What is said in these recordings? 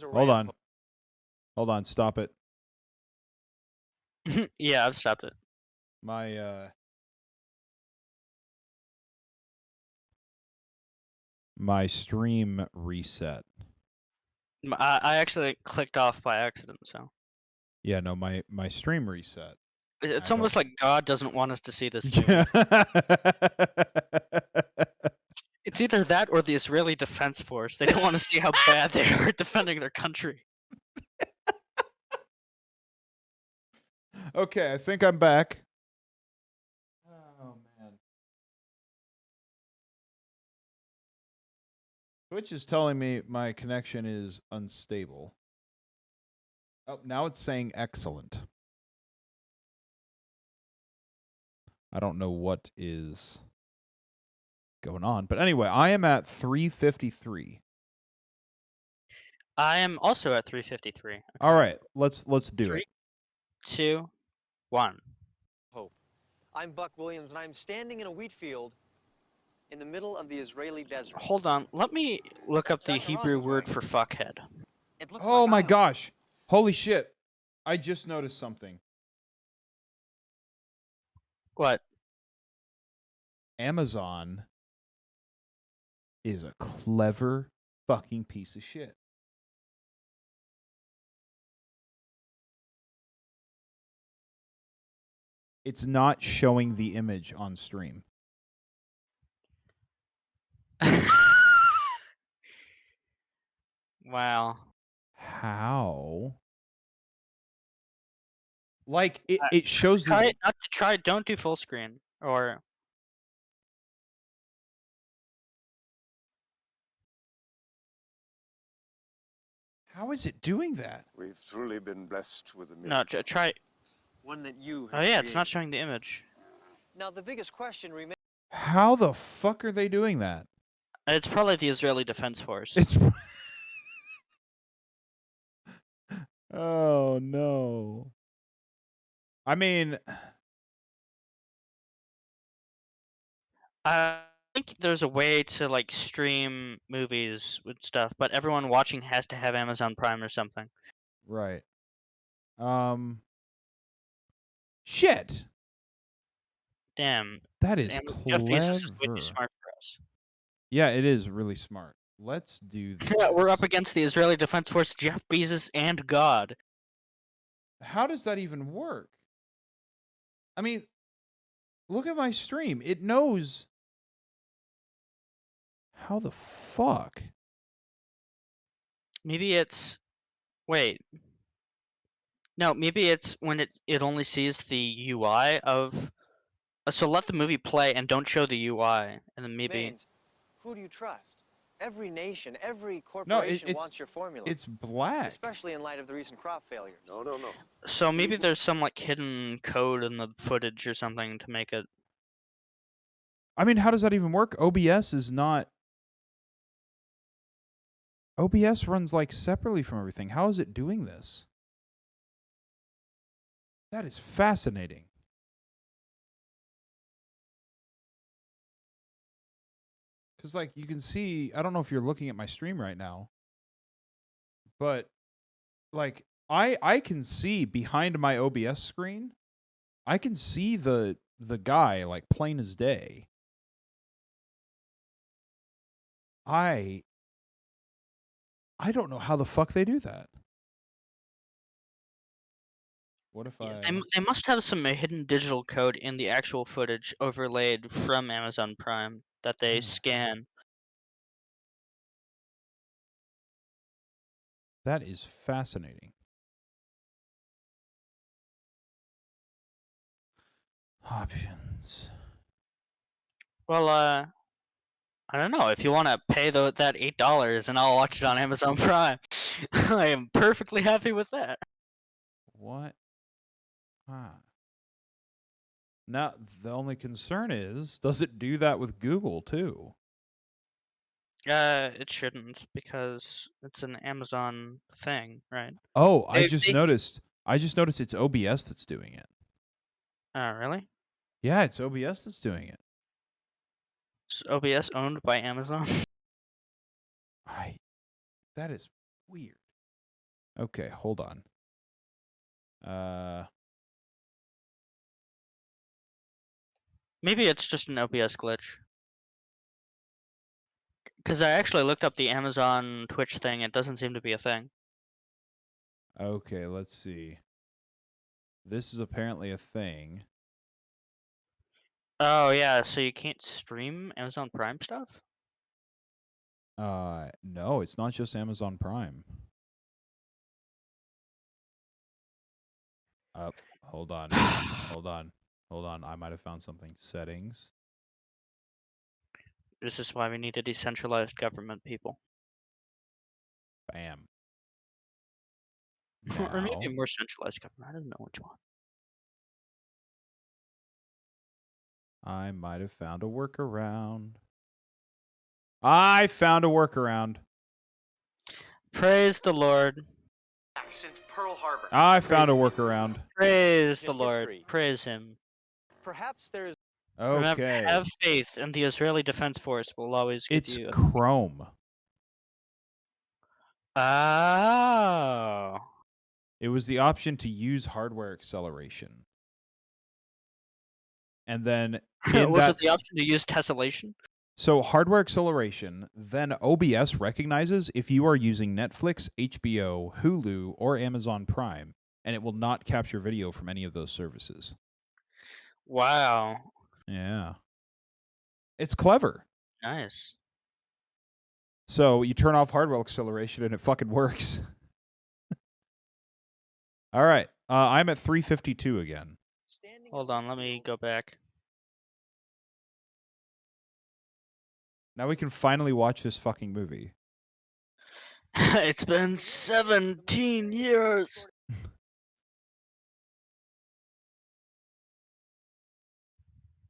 Hold on. Hold on. Stop it. Yeah, I've stopped it. My my stream reset. I actually clicked off by accident, so Yeah, no, my stream reset. it's I don't. almost like God doesn't want us to see this Yeah. movie. It's either that or the Israeli Defense Force. They don't want to see how bad they are at defending their country. Okay, I think I'm back. Oh man. Twitch is telling me my connection is unstable. Oh, now it's saying excellent. I don't know what is going on, but anyway, I am at 353. I am also at 353. Okay. All right, let's do 3, it. 2, 1. Hope. I'm Buck Williams, and I'm standing in a wheat field in the middle of the Israeli desert. Hold on. Let me look up the Dr. Hebrew word Rosenzweig. for fuckhead. It looks Oh like my Iowa. gosh. Holy shit. I just noticed something. What? Amazon is a clever fucking piece of shit. It's not showing the image on stream. Wow. How? Like it shows Try the it. Not to try. Don't do full screen. Or how is it doing that? We've truly been blessed with a no. miracle. Try. One that you Oh have yeah, it's not created. showing the image. Now, the biggest question remains. How the fuck are they doing that? It's probably the Israeli Defense Force. It's Oh no. I mean, I think there's a way to like stream movies with stuff, but everyone watching has to have Amazon Prime or something. right. Shit. Damn. That is Jeff Bezos is way too clever. smart for us. Yeah, it is really smart. Let's do this. Yeah, we're up against the Israeli Defense Force, Jeff Bezos, and God. How does that even work? I mean, look at my stream. It knows. How the fuck? Maybe it's. Wait. No, maybe it's when it only sees the UI of. So let the movie play and don't show the UI, and then maybe. Who do you trust? Every nation, every No, corporation wants your formula. It's black. Especially in light of the recent crop failures. No. So maybe there's some like hidden code in the footage or something to make it. I mean, how does that even work? OBS is not. OBS runs like separately from everything. How is it doing this? That is fascinating. Because, like, you can see, I don't know if you're looking at my stream right now, but, like, I can see behind my OBS screen, I can see the guy, like, plain as day. I don't know how the fuck they do that. What if Yeah, I... they must have some hidden digital code in the actual footage overlaid from Amazon Prime that they scan. That is fascinating. Options. Well, I don't know. If you want to pay that $8 and I'll watch it on Amazon Prime, I am perfectly happy with that. What? Now, the only concern is, does it do that with Google too? It shouldn't because it's an Amazon thing, right? Oh, I They, just they, noticed. I just noticed it's OBS that's doing it. Oh, really? Yeah, it's OBS that's doing it. Is OBS owned by Amazon? That is weird. Okay, hold on. Maybe it's just an OBS glitch. Because I actually looked up the Amazon Twitch thing. It doesn't seem to be a thing. Okay, let's see. This is apparently a thing. Oh yeah, so you can't stream Amazon Prime stuff? No, it's not just Amazon Prime. Hold on. Hold on. I might have found something. Settings. This is why we need a decentralized government, people. Bam. Or maybe a Now. more centralized government. I don't know which one. I might have found a workaround. I found a workaround. Praise the Lord. Since Pearl Harbor. I found a workaround. Praise the In Lord. history. Praise him. Perhaps there's Remember, Okay. have faith, and the Israeli Defense Force will always give It's you. Chrome. Oh. It was the option to use hardware acceleration. And then in Was that it the option to use tessellation? So hardware acceleration, then OBS recognizes if you are using Netflix, HBO, Hulu, or Amazon Prime, and it will not capture video from any of those services. Wow. Yeah. It's clever. Nice. So you turn off hardware acceleration and it fucking works. All right. I'm at 352 again. Hold on, let me go back. Now we can finally watch this fucking movie. It's been 17 years.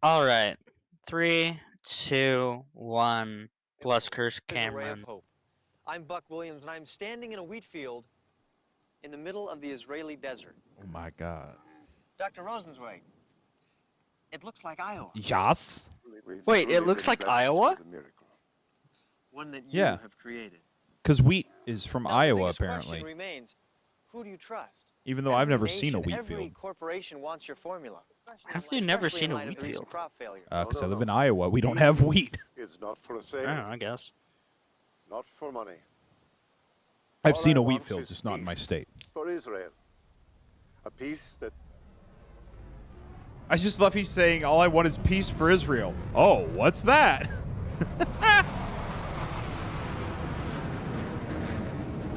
All right. 3, 2, 1. Bless curse a ray of Cameron. hope. I'm Buck Williams, and I'm standing in a wheat field in the middle of the Israeli desert. Oh my god. Dr. Rosenzweig, it looks like Iowa. Yes. We've Wait, it truly looks been like blessed Iowa? with a miracle. One that you Yeah. have created. Because wheat is from Now, the Iowa, biggest apparently. question remains, who do you trust? Even though I've Every never seen a nation, wheat every field. corporation wants your formula. Have you never Especially in seen a light of wheat the recent field? crop failure. Because I No, live no. in Iowa. We don't have wheat. It's not for I sale, don't know, I guess. not for money. I've All seen I a wheat want field, is just not in my peace state. For Israel. A peace that I just love he's saying, all I want is peace for Israel. Oh, what's that?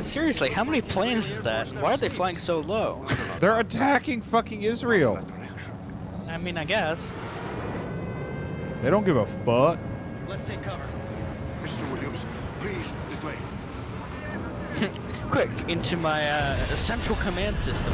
Seriously, how many planes is that? Why are they flying so low? They're attacking fucking Israel. I mean, I guess. They don't give a fuck. Let's take cover. Mr. Williams, please, this way. Quick, into my central command system.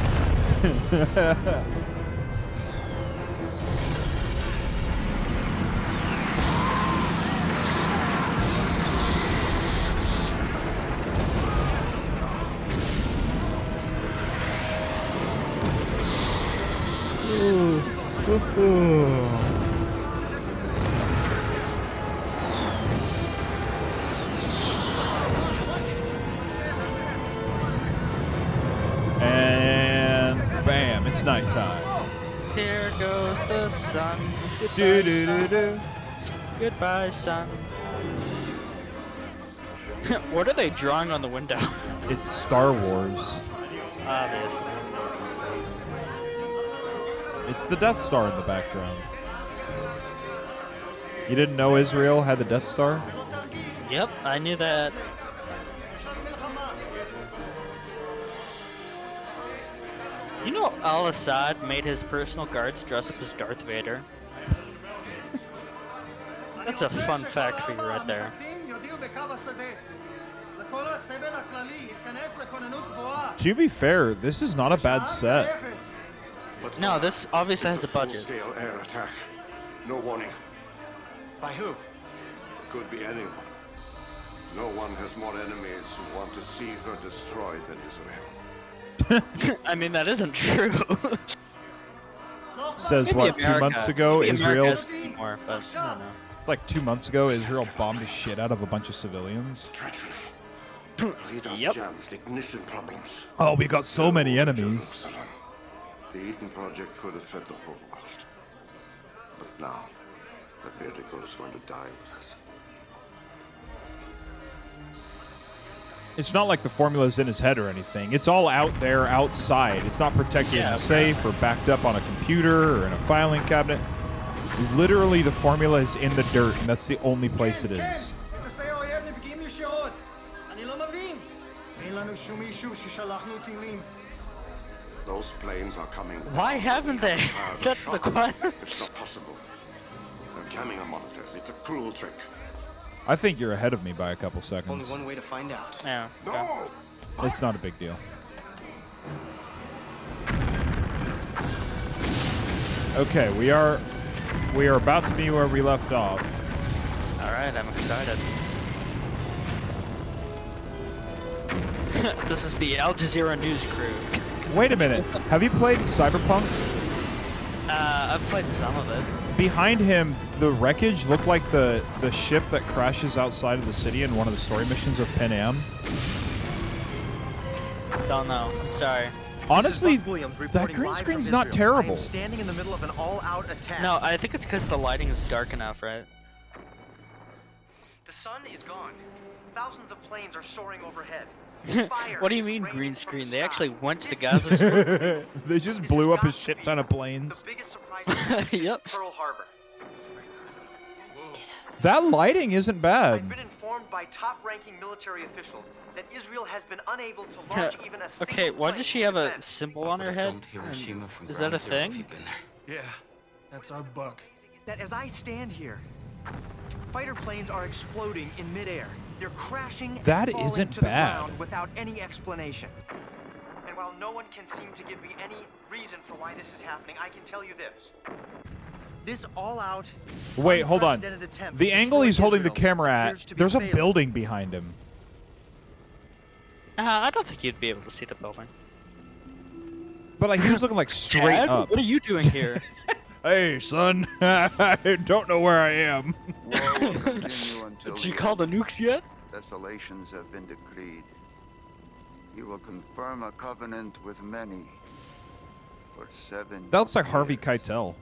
And bam, it's nighttime. Here goes the sun. Do Goodbye, do do sun. do. Goodbye, sun. What are they drawing on the window? It's Star Wars. Obviously. It's the Death Star in the background. You didn't know Israel had the Death Star? Yep, I knew that. You know, Al-Assad made his personal guards dress up as Darth Vader. That's a fun fact for you right there. To be fair, this is not a bad set. No, this obviously has It's a budget. full-scale air attack. No warning. By who? Could be anyone. No one has more enemies who want to see her destroyed than Israel. I mean, that isn't true. Says Maybe what, 2 America- months ago, maybe Israel... America has to be more, but I don't know. It's like 2 months ago, Israel bombed the shit out of a bunch of civilians. Treachery. Radars Yep. jammed, ignition problems. Oh, we got so many enemies. Jerusalem. The Eden Project could have fed the whole world. But now, the vehicle is going to die with us. It's not like the formula's in his head or anything. It's all out there outside. It's not protected in a safe or backed up on a computer or in a filing cabinet. Literally, the formula is in the dirt, and that's the only place it is. Those planes are coming. Why haven't they? That's the question. It's not possible. They're jamming our monitors. It's a cruel trick. I think you're ahead of me by a couple seconds. Only one way to find out. Yeah. No! It's not a big deal. Okay, we are about to be where we left off. All right, I'm excited. This is the Al Jazeera news crew. Wait a minute. Have you played Cyberpunk? I've played some of it. Behind him, the wreckage looked like the ship that crashes outside of the city in one of the story missions of Pan Am. Don't know. I'm sorry. Honestly, Williams that reporting green live screen's from not Israel. I am terrible. standing in the middle of an all-out attack. No, I think it's because the lighting is dark enough, right? The sun is gone. Thousands of planes are soaring overhead. What do you mean green screen? They actually went to the Gaza Strip. They just blew up a shit ton of planes. The biggest surprise Yep. Pearl Harbor. That lighting isn't I've been been informed by top-ranking military officials that Israel has been unable to launch even a single Okay, why plane does she in have a defense. symbol on her head? And is that a thing? Yeah, that's our Buck. That as I stand here, fighter planes are exploding in midair. They're crashing That and falling isn't to bad. the ground without any explanation. And while no one can seem to give me any reason for why this is happening, I can tell you this. This all-out, Wait, hold on. unprecedented attempt The to angle destroy he's holding the Israel camera appears at, to be there's a failing. building behind him. I don't think you'd be able to see the building. But like he was looking like straight Dad, up. what are you doing here? Hey, son. I don't know where I am. War will continue until Did she the call the nukes yet? desolations have been decreed. You will confirm a covenant with many for 7 That looks like Harvey years. Keitel.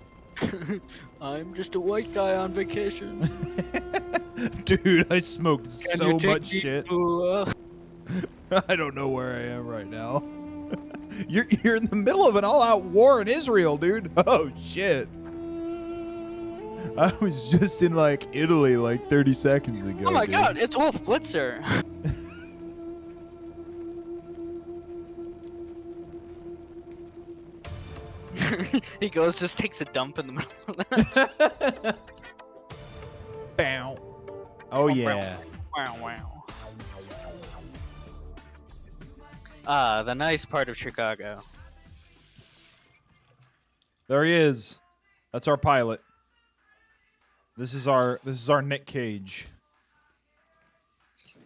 I'm just a white guy on vacation. Dude, I smoked Can so you take much me shit. to, I don't know where I am right now. You're in the middle of an all-out war in Israel, dude. Oh shit. I was just in like Italy like 30 seconds ago. Oh my dude. god, it's Wolf Blitzer. He goes, just takes a dump in the middle of that. Bow. Oh yeah. Wow, wow. The nice part of Chicago. There he is. That's our pilot. This is our Nick Cage.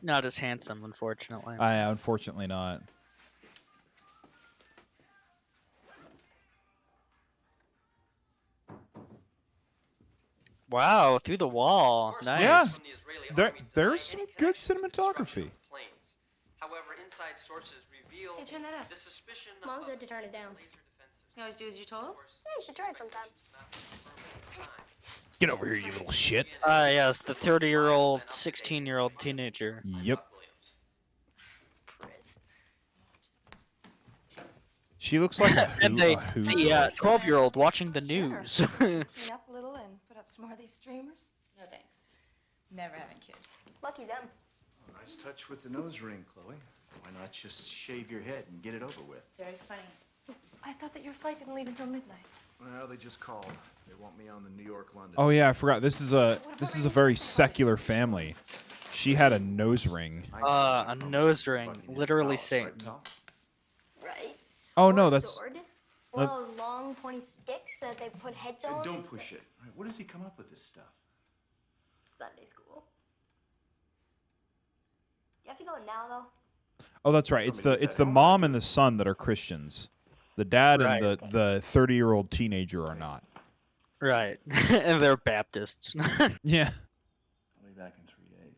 Not as handsome, unfortunately. Unfortunately not. Wow, through the wall. Nice. Yeah. There's some good cinematography. However, inside sources reveal Hey, turn that up. the suspicion Mom of said to turn it down. laser defenses. You always do as you're told? Yeah, you should try it sometime. Get over here, you little shit. Yes, the 30-year-old, 16-year-old teenager. Yep. She looks like a And who. the 12-year-old watching the news. Clean up a little and put up some more of these streamers? No thanks. Never having kids. Lucky them. Nice touch with the nose ring, Chloe. Why not just shave your head and get it over with? Very funny. I thought that your flight didn't leave until midnight. Well, they just called. They want me on the New York-London. Oh yeah, I forgot. This is a very secular family. She had a nose ring. A nose ring. Literally Satan. Right? Oh Or no, a that's sword. One of those long, pointy sticks that they put heads on. Don't push it. All right, where does he come up with this stuff? Sunday school. You have to go now, though. oh that's right. It's the mom and the son that are Christians. The dad Right. and the 30-year-old teenager are not. Right. And they're Baptists. Yeah. I'll be back in 3 days,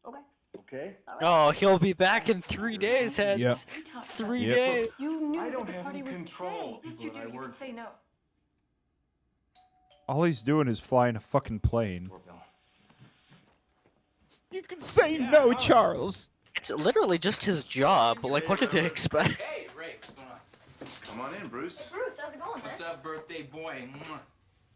all right? Okay. okay? Oh, he'll be back in 3 days, heads. Yep. We talked 3 Yep. days. You knew I that don't the have party any was control. today. Yes, you People do. that I You can work say no. All he's doing is flying a fucking plane. Doorbell. You can say no, Charles. It's literally just his job. Like, what did they expect? Hey, Ray, what's going on? Come on in, Bruce. Bruce, how's it going, man? What's up, birthday boy? Mwah.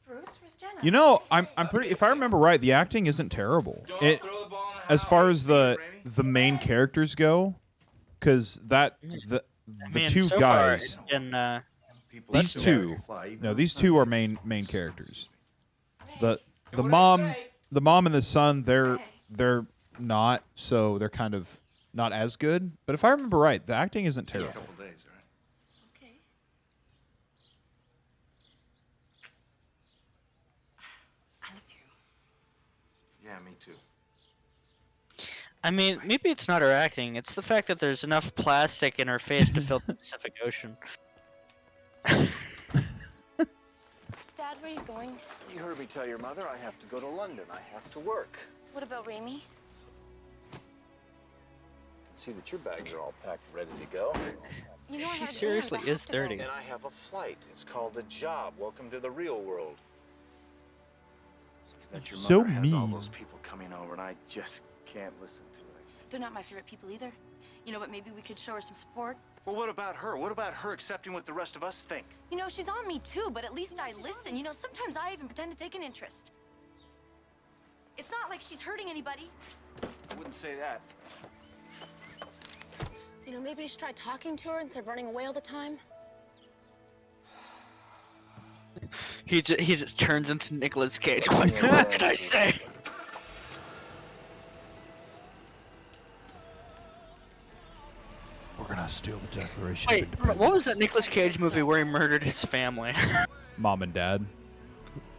Bruce, where's Jenna? You know, I'm pretty. If I remember right, the acting isn't terrible. Don't It, throw the ball in the as house. far as the main characters go, because the I mean, two so guys. Far, and People These that two, can fly, even no, on these two are Sundays. main characters. What'd The I mom, say? the mom and the son, they're Hey. not, so they're kind of not as good. But if I remember right, the acting isn't See you in a terrible. couple days, all right? Okay. I love you. Yeah, me too. I mean, maybe it's not her acting. It's the fact that there's enough plastic in her face to fill the Pacific Ocean. Dad, where are you going? You heard me tell your mother I have to go to London. I have to work. What about Raimi? See that your bags are all packed, ready to go. You know I She have seriously exams. I is have to go. dirty. And I have a flight. It's called a job. Welcome to the real world. That your So mother has all mean. those people coming over, and I just can't listen to it. They're not my favorite people either. You know, but maybe we could show her some support. Well, what about her? What about her accepting what the rest of us think? You know, she's on me too, but at least I listen. You know, sometimes I even pretend to take an interest. It's not like she's hurting anybody. I wouldn't say that. You know, maybe you should try talking to her instead of running away all the time. He just turns into Nicolas Cage. What can I say? We're gonna steal the Declaration Wait, what was that Nicolas Cage movie where he murdered his family? Mom and Dad.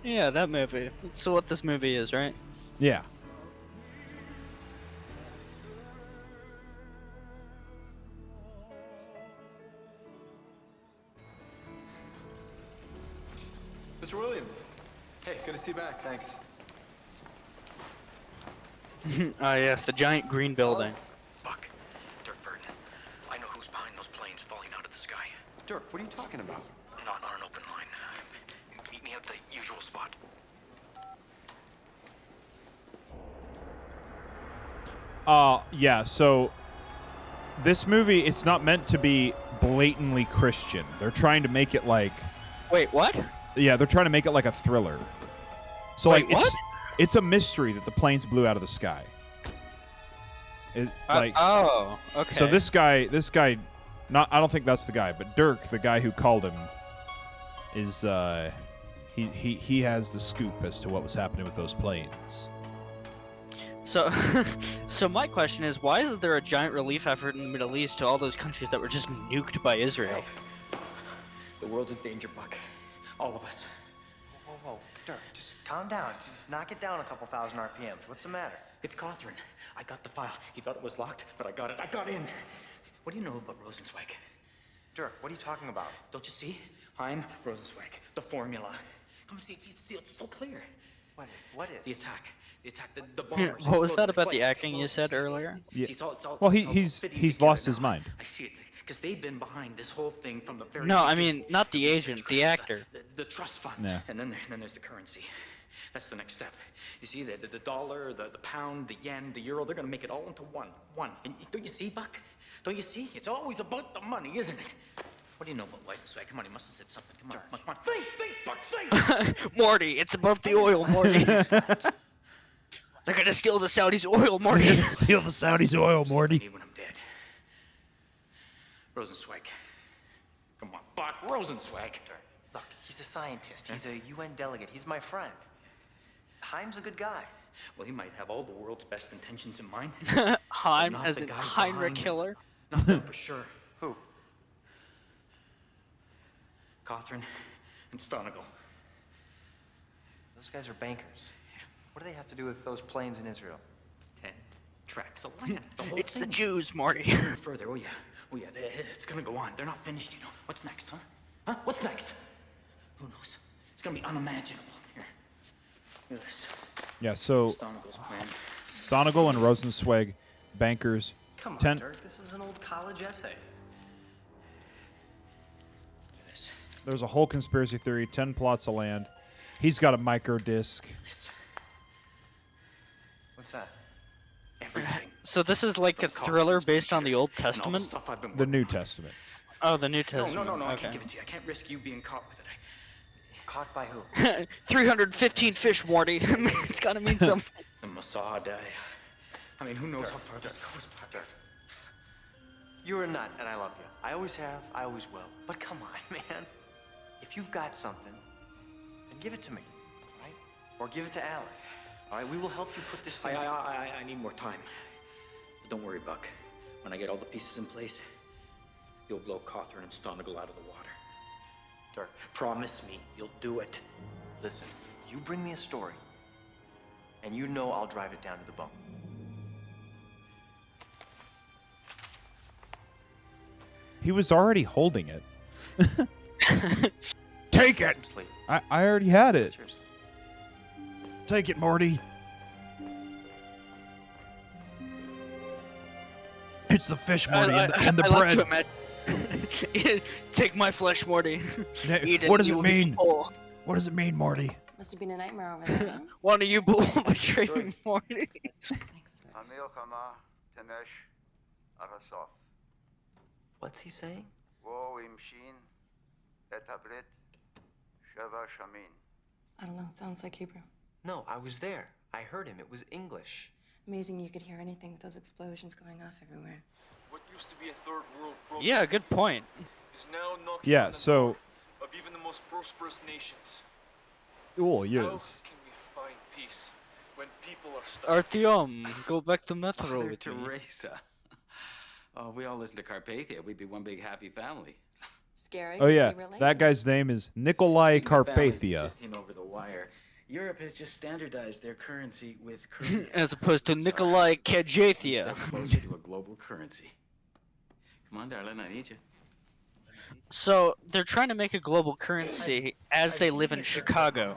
Yeah, that movie. That's what this movie is, right? Yeah. Mr. Williams. Hey, good to see you back. Thanks. Ah, yes, the giant green building. Buck, Dirk Burton. I know who's behind those planes falling out of the sky. Dirk, what are you talking about? Not on an open line. Meet me at the usual spot. Yeah, so this movie, it's not meant to be blatantly Christian. They're trying to make it like, Wait, what? yeah, they're trying to make it like a thriller. So Wait, like it's a mystery that the planes blew out of the sky. Oh, okay. So this guy, not I don't think that's the guy, but Dirk, the guy who called him, is he has the scoop as to what was happening with those planes. So, so my question is, why isn't there a giant relief effort in the Middle East to all those countries that were just nuked by Israel? The world's in danger, Buck. All of us. Whoa, whoa, whoa. Dirk, just calm down. Just knock it down a couple thousand RPMs. What's the matter? It's Cawthron. I got the file. He thought it was locked, but I got it. I got in. What do you know about Rosenzweig? Dirk, what are you talking about? Don't you see? I'm Rosenzweig. The formula. Come on, see, it's so clear. What is? What is? The attack, the bombers. What was that explode, about the flight acting you explodes. said earlier? Yeah. See, it's all, Well, it's all he's fitting lost together his now. mind. I see it, because they've been behind this whole thing from the very No, I beginning. mean, not the research agent, the grants, actor. The trust funds. Yeah. And then there's the currency. That's the next step. You see, the dollar, the pound, the yen, the euro, they're going to make it all into one. And don't you see, Buck? Don't you see? It's always about the money, isn't it? What do you know about Weissenswag? Come on, he must have said something. Come on. Think, Buck, think! Morty, it's about the oil, Morty. They're gonna steal the Saudis' oil, Morty. Steal the Saudis' oil, Morty. Me when I'm dead. Rosenzweig. Come on, Buck, Rosenzweig. Look, he's a scientist. He's a UN delegate. He's my friend. Heim's a good guy. Well, he might have all the world's best intentions in mind. Heim, not as the in guys Heinrich behind him. Killer. Not them for sure. Who? Cawthron and Stonigal. Those guys are bankers. What do they have to do with those planes in Israel? 10 tracks of land. The whole It's the thing. Jews, Morty. Further, oh yeah, it's gonna go on. They're not finished, you know. What's next, huh? Huh? What's next? Who knows? It's gonna be unimaginable. Here, look at this. Yeah, so Stonigal's plan. Stonigal and Rosenzweig, bankers. Come on, 10 Dirk. This is an old college essay. There's a whole conspiracy theory, 10 plots of land. He's got a micro disc. What's that? Everything. So this is like a thriller based on the Old Testament? Stuff I've been The New Testament. Oh, the New No, Testament. no, I Okay. can't give it to you. I can't risk you being caught with it. Caught by who? 315 fish, Morty. It's gotta mean something. The Mossad. I mean, who knows how far this goes, Parker. You're a nut, and I love you. I always have, I always will. But come on, man. If you've got something, then give it to me, all right? Or give it to Alec. All right, we will help you put this thing together. I need more time. But don't worry, Buck. When I get all the pieces in place, you'll blow Cawthorn and Stonegal out of the water. Dirk, Promise me you'll do it. listen. You bring me a story, and you know I'll drive it down to the bone. He was already holding it. Take Get it! some sleep. I already had it. Seriously. Take it, Morty. It's the fish, Morty, and the I like bread. to imagine. Take my flesh, Morty. Eat it, What does you it will be mean? full. What does it mean, Morty? Must have been a nightmare over there. Huh? One of you will betray me, Morty. Thanks. Amir Kama, Temesh, Arasov. What's he saying? Wo imshin, etabrit, Sheva Shamin. I don't know. It sounds like Hebrew. No, I was there. I heard him. It was English. Amazing you could hear anything with those explosions going off everywhere. What used to be a third world problem Yeah, good point. is now knocking Yeah, on the so... door of even the most prosperous nations. Oh, How yes. can we find peace when people are stuck? Artyom, go back to Metro Mother with me. Teresa. Oh, if we all listen to Carpathia, we'd be one big happy family. Scary. Oh, yeah. You relate? That guy's name is Nikolai My family Carpathia. just came over the wire. Europe has just standardized their currency with Korea. As opposed to So, Nikolai we Kajathia. step closer to a global currency. Come on, darling, I need you. So they're trying to make a global currency as they live in Chicago,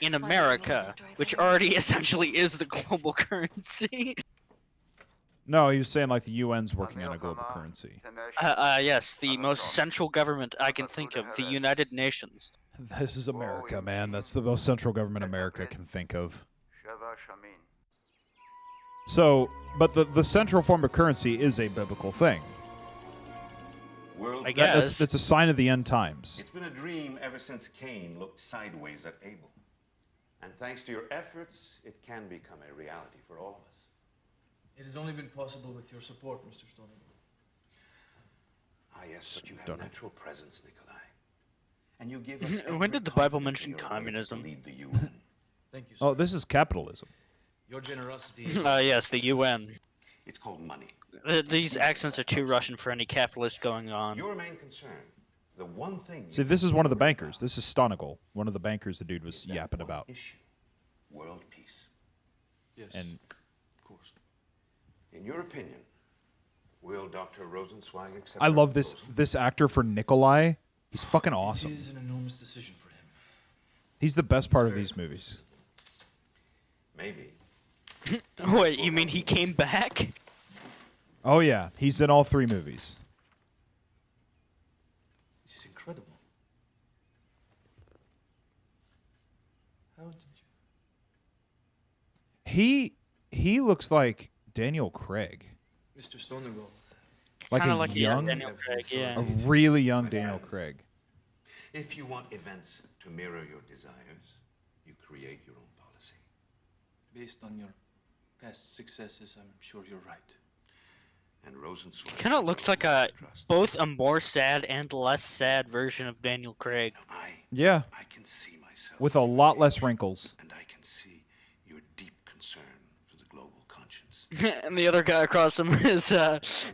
in America, which already essentially is the global currency. No, he was saying like the UN's working on a global currency. Yes, the most central government I can think of, the United Nations. This is America, man. That's the most central government America can think of. Sheva Shamin. So, but the central form of currency is a biblical thing. World I That- guess. That's a sign of the end times. It's been a dream ever since Cain looked sideways at Abel. And thanks to your efforts, it can become a reality for all of us. It has only been possible with your support, Mr. Stoneman. Ah, yes, but you have Stunning. natural presence, Nikolai. And you give us When every did the Bible confidence in mention your ability to communism? lead the UN. Thank you, sir. Oh, this is capitalism. Your generosity is... Yes, the UN. It's called money. These accents are too Russian for any capitalist going on. Your main concern, the one thing. See, this is one of the bankers. This is Stonegal, one of the bankers the dude was yapping about. Issue, world peace. Yes, And of course. In your opinion, will Dr. Rosenzweig accept? I our love this proposal? actor for Nikolai. He's fucking It awesome. is an enormous decision for him. He's the best part of these movies. Maybe. Wait, you mean he came back? Oh yeah, he's in all 3 movies. This is incredible. How did you... He looks like Daniel Craig. Mr. Stonegal. Like Kinda a like a young, Daniel Craig, yeah. a really young Daniel Craig. If you want events to mirror your desires, you create your own policy. Based on your past successes, I'm sure you're right. And Rosenzweig Kind of looks like a trust. both a more sad and less sad version of Daniel Craig. Yeah, I can see myself with a lot less wrinkles. and I can see your deep concern for the global conscience. And the other guy across him is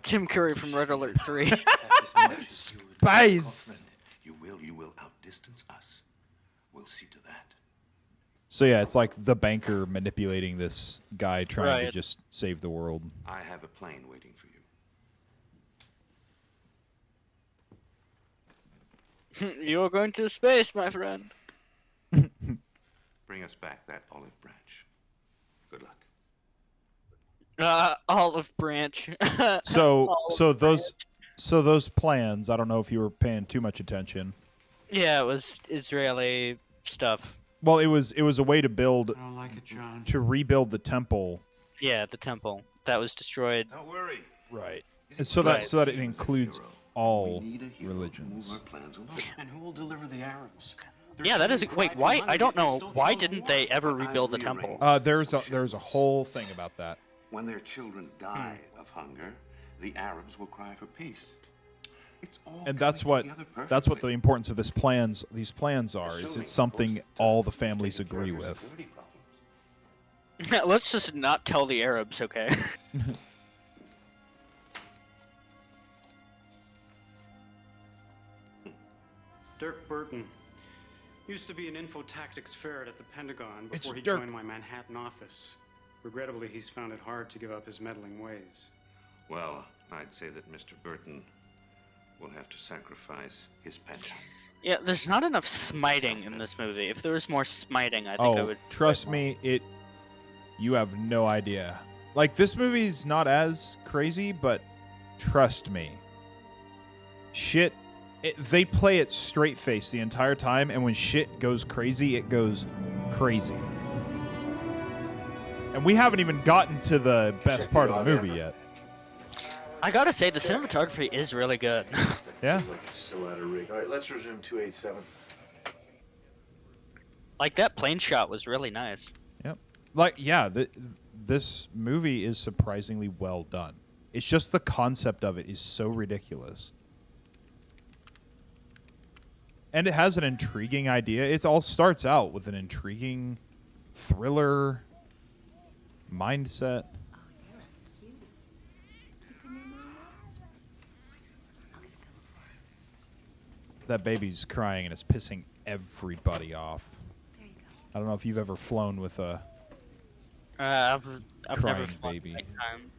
Tim Curry from Red Alert 3. Spice. You will outdistance us. We'll see to that. So yeah, it's like the banker manipulating this guy trying to Right. just save the world. I have a plane waiting for you. You're going to space, my friend. Bring us back that olive branch. Good luck. Olive branch. So Olive those plans, I don't know if you were paying too much attention. Yeah, it was Israeli stuff. Well, it was a way to build I don't like it, John. to rebuild the temple. Yeah, the temple that was destroyed. Don't worry. Right. And so that it includes all religions. And who will deliver the Arabs? Yeah, that is. Wait, why? I don't know. Why didn't they ever rebuild the temple? There's a whole thing about that. When their children die of hunger, the Arabs will cry for peace. It's all And that's what the importance of these plans are. Is it's something all the families agree with. Let's just not tell the Arabs, okay? Dirk Burton. Used to be an info tactics ferret at the Pentagon It's before he Dirk. joined my Manhattan office. Regrettably, he's found it hard to give up his meddling ways. Well, I'd say that Mr. Burton will have to sacrifice his pension. Yeah, there's not enough smiting in this movie. If there was more smiting, I think I would. Trust me, you have no idea. Like, this movie's not as crazy, but trust me. They play it straight face the entire time, and when shit goes crazy, it goes crazy. And we haven't even gotten to the best part of the movie yet. I gotta say, the cinematography is really good. Yeah. Still out of rig. All right, let's resume 287. Like, that plane shot was really nice. Yep. Like, yeah, this movie is surprisingly well done. It's just the concept of it is so ridiculous. And it has an intriguing idea. It all starts out with an intriguing thriller mindset. That baby's crying and it's pissing everybody off. I don't know if you've ever flown with a I've never crying flown baby. nighttime.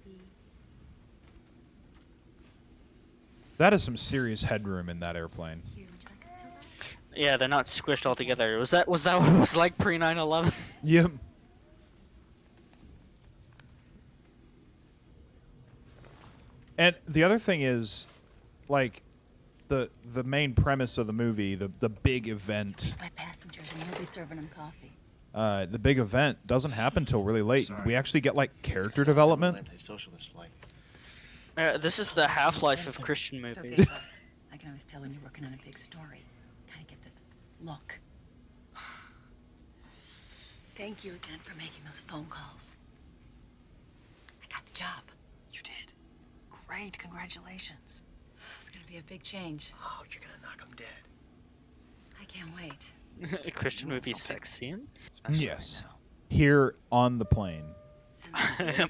That is some serious headroom in that airplane. Yeah, they're not squished all together. Was that what it was like pre 9/11? Yep. And the other thing is, like, the main premise of the movie, the big event, My passengers, and you'll be serving them coffee. the big event doesn't happen till really late. We actually get like character development. Anti-socialist like. This is the half-life of Christian It's okay, movies. Bob. I can always tell when you're working on a big story. Kind of get this look. Thank you again for making those phone calls. I got the job. You did. Great. Congratulations. It's gonna be a big change. Oh, you're gonna knock him dead. I can't wait. A Christian movie sex scene? Yes. Here on the plane.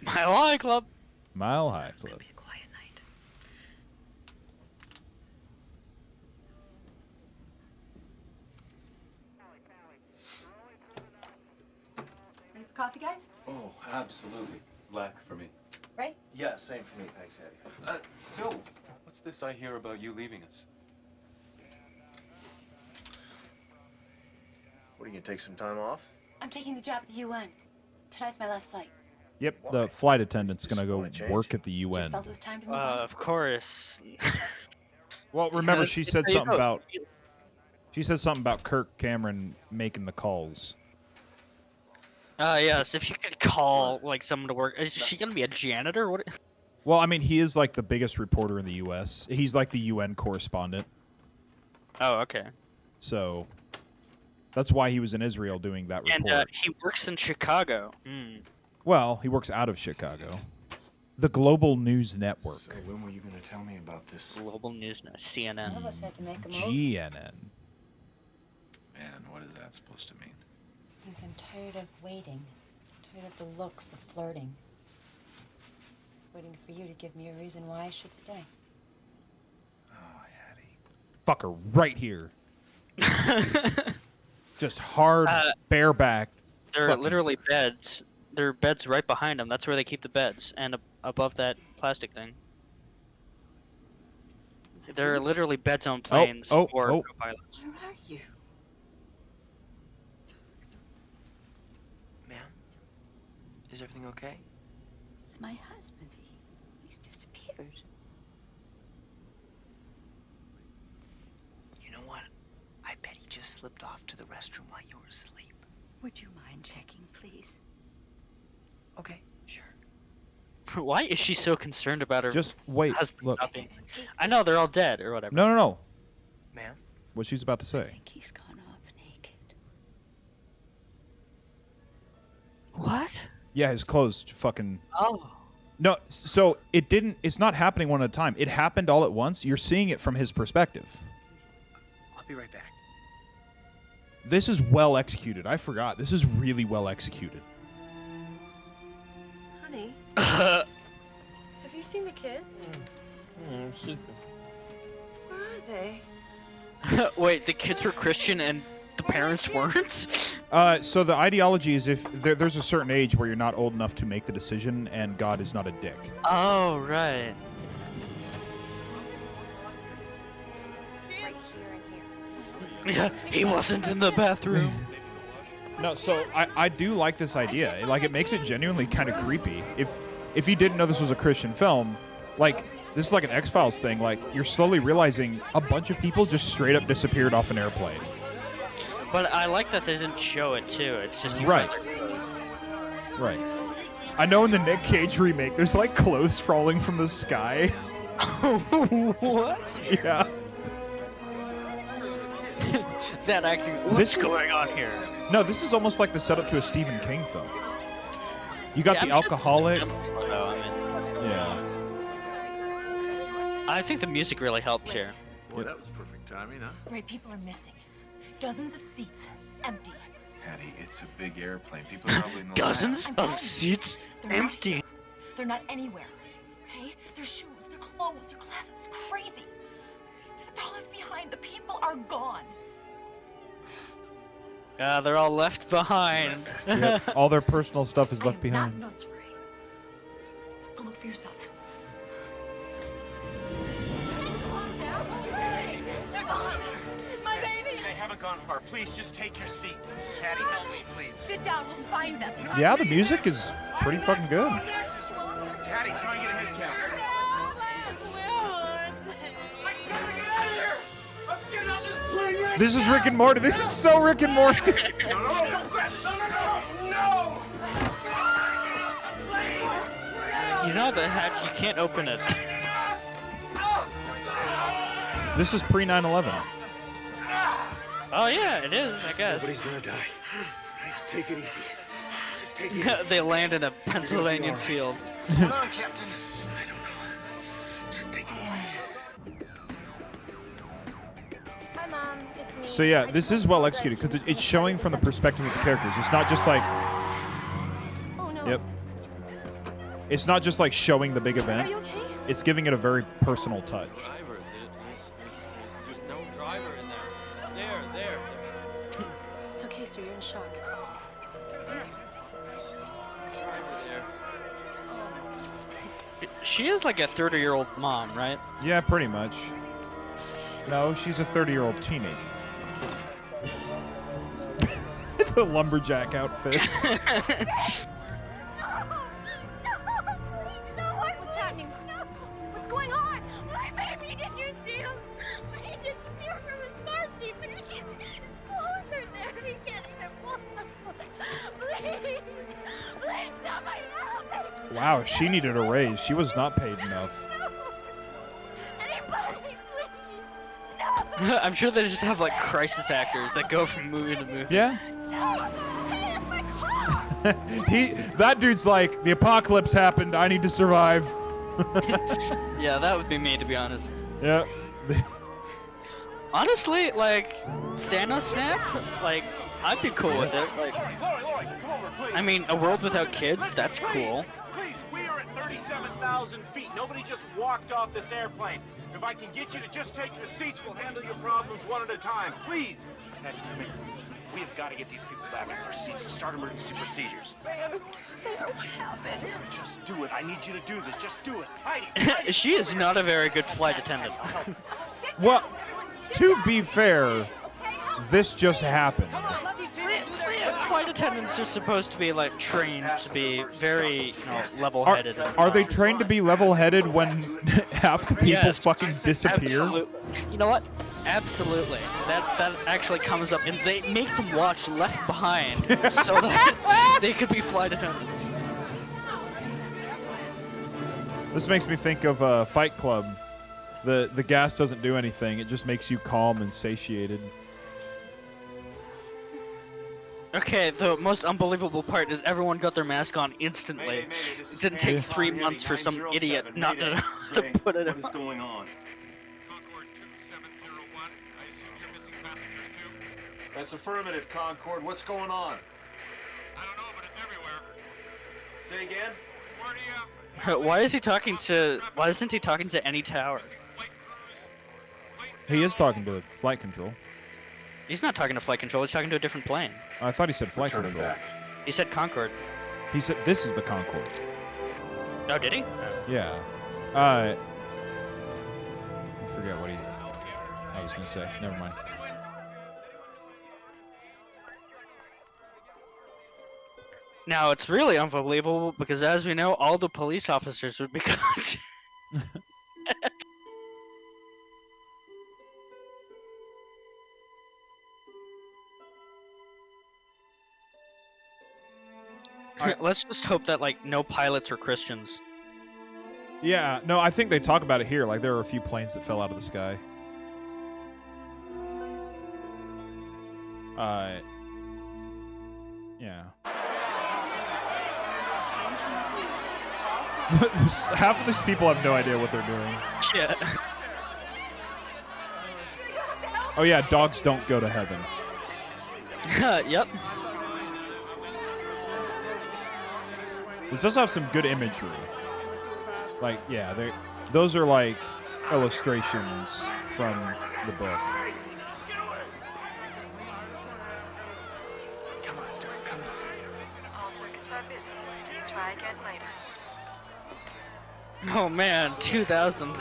Mile High Club. Mile High Club. Ready for coffee, guys? Oh, absolutely. Black for me. Right? Yeah, same for me. Thanks, Eddie. So, what's this I hear about you leaving us? What, are you gonna take some time off? I'm taking the job at the UN. Tonight's my last flight. Yep, the flight attendant's gonna go wanna change? work at the Just UN. felt it was time to move on. Of course. Well, remember Because she it's said how you something vote. about Kirk Cameron making the calls. Yes, if you could call like someone to work. Is she gonna be a janitor? What? Well, I mean, he is like the biggest reporter in the U.S. He's like the UN correspondent. Oh, okay. So that's why he was in Israel doing that report. And he works in Chicago. Hmm. Well, he works out of Chicago. The Global News Network. So, when were you going to tell me about this? Global News Network, CNN. One of us had to make a move. GNN. Man, what is that supposed to mean? Means I'm tired of waiting. Tired of the looks, the flirting. Waiting for you to give me a reason why I should stay. Oh, Hattie. Fucker right here. Just hard, bareback. There are fucking- literally beds. There are beds right behind them. That's where they keep the beds, and above that plastic thing. There are literally beds on planes for co-pilots. Where are you? Ma'am? Is everything okay? It's my husband. He's disappeared. You know what? I bet he just slipped off to the restroom while you were asleep. Would you mind checking, please? Okay, sure. Why is she so concerned about her Just wait. husband Look. not being... I know, they're all dead or whatever. No. Ma'am? What she's about to I say. think he's gone off naked. What? Yeah, his clothes fucking. Oh. No, so it didn't. It's not happening one at a time. It happened all at once. You're seeing it from his perspective. I'll be right back. This is well executed. I forgot. This is really well executed. Honey, have you seen the kids? I'm sleeping. Where are they? Wait, the kids were Christian and the parents weren't? So the ideology is if there's a certain age where you're not old enough to make the decision, and God is not a dick. Oh, right. Yeah, he wasn't in the bathroom. No, so I do like this idea. Like, it makes it genuinely kind of creepy. If you didn't know this was a Christian film, like, this is like an X-Files thing. Like, you're slowly realizing a bunch of people just straight up disappeared off an airplane. But I like that they didn't show it, too. It's just you Right. find their clothes. Right. I know in the Nick Cage remake, there's like clothes falling from the sky. What? Yeah. That acting. What's going on here? No, this is almost like the setup to a Stephen King film. You got Yeah, the I'm sure this is a alcoholic. film, though, I mean, Yeah. I think the music really helps here. Boy, that was perfect timing, huh? Right, people are missing. Dozens of seats empty. Patty, it's a big airplane. People are probably in the Dozens lab. of seats They're not empty. here. They're not anywhere. Okay? Their shoes, their clothes, their glasses. It's crazy. They're all left behind. The people are gone. They're all left behind. Yep. All their personal stuff is left Not behind. nuts, Ray. Go look for yourself. They're gone. My baby. They haven't gone far. Please, just take your seat. Patty, help me, please. Sit down. We'll find them. Yeah, the music is pretty fucking good. Patty, try and get a head count. This is Rick and Morty. This is so Rick and Morty. You know the hatch, you can't open it. This is pre 9/11. Oh yeah, it is, I guess. Nobody's gonna die. Just take it easy. Just take it easy. They land in a Pennsylvania field. Come on, Captain. I don't know. Just take it easy. Hi, Mom. It's me. So yeah, this is well executed because it's showing from the perspective of the characters. It's not just like. Oh no. Yep. It's not just like showing the big Are event. you okay? It's giving it a very personal touch. There's no driver in there. There. It's okay, sir. You're in shock. Easy. Driver there. She is like a 30-year-old mom, right? Yeah, pretty much. No, she's a 30-year-old teenager. The lumberjack outfit. What's happening? What's going on? My baby, did you see him? He disappeared from his car seat, but he can't. His clothes are there. He can't even walk. Please, please, somebody help me. Wow, she needed a raise. She was not paid enough. Anybody, I'm sure they just have like crisis actors that go from movie to movie. Yeah. no. Hey, that's my car. That dude's like, the apocalypse happened. I need to survive. Yeah, that would be me, to be honest. Yeah. Honestly, like, Thanos snap, like, I'd be cool with it. Like, Lori, come over, please. I mean, a world without kids, that's cool. Please, we are at 37,000 feet. Nobody just walked off this airplane. If I can get you to just take your seats, we'll handle your problems one at a time. Please. Patty, come here. We have got to get these people back in their seats and start emergency procedures. Ray, I'm scared there. What happened? Just do it. I need you to do this. Just do it. Heidi. She is not a very good flight attendant. Well, to be fair, this just happened. Flight lieutenants are supposed to be like trained to be very, level-headed. Are they trained to be level-headed when half the people Yes, fucking disappear? You know what? Absolutely. That actually comes up, and they make them watch Left Behind so that they could be flight attendants. This makes me think of Fight Club. The gas doesn't do anything. It just makes you calm and satiated. Okay, the most unbelievable part is everyone got their mask on instantly. It didn't take 3 months for some idiot not to, to put it on. What is going on? That's affirmative, Concord. What's going on? I don't know, but it's everywhere. Say again? Why is he talking to? Why isn't he talking to any tower? He is talking to flight control. He's not talking to flight control. He's talking to a different plane. I thought he said flight control. He said Concorde. He said this is the Concorde. Oh, did he? Yeah. I forget what I was gonna say. Never mind. Now it's really unbelievable because, as we know, all the police officers would be caught. Let's just hope that like no pilots are Christians. Yeah, no, I think they talk about it here. Like there were a few planes that fell out of the sky. Yeah. Half of these people have no idea what they're doing. Yeah. Oh yeah, dogs don't go to heaven. Yep. This does have some good imagery. Like, yeah, those are like illustrations from the book. Come on, Dirk, come on. All circuits are busy. Please try again later. Oh man, 2000.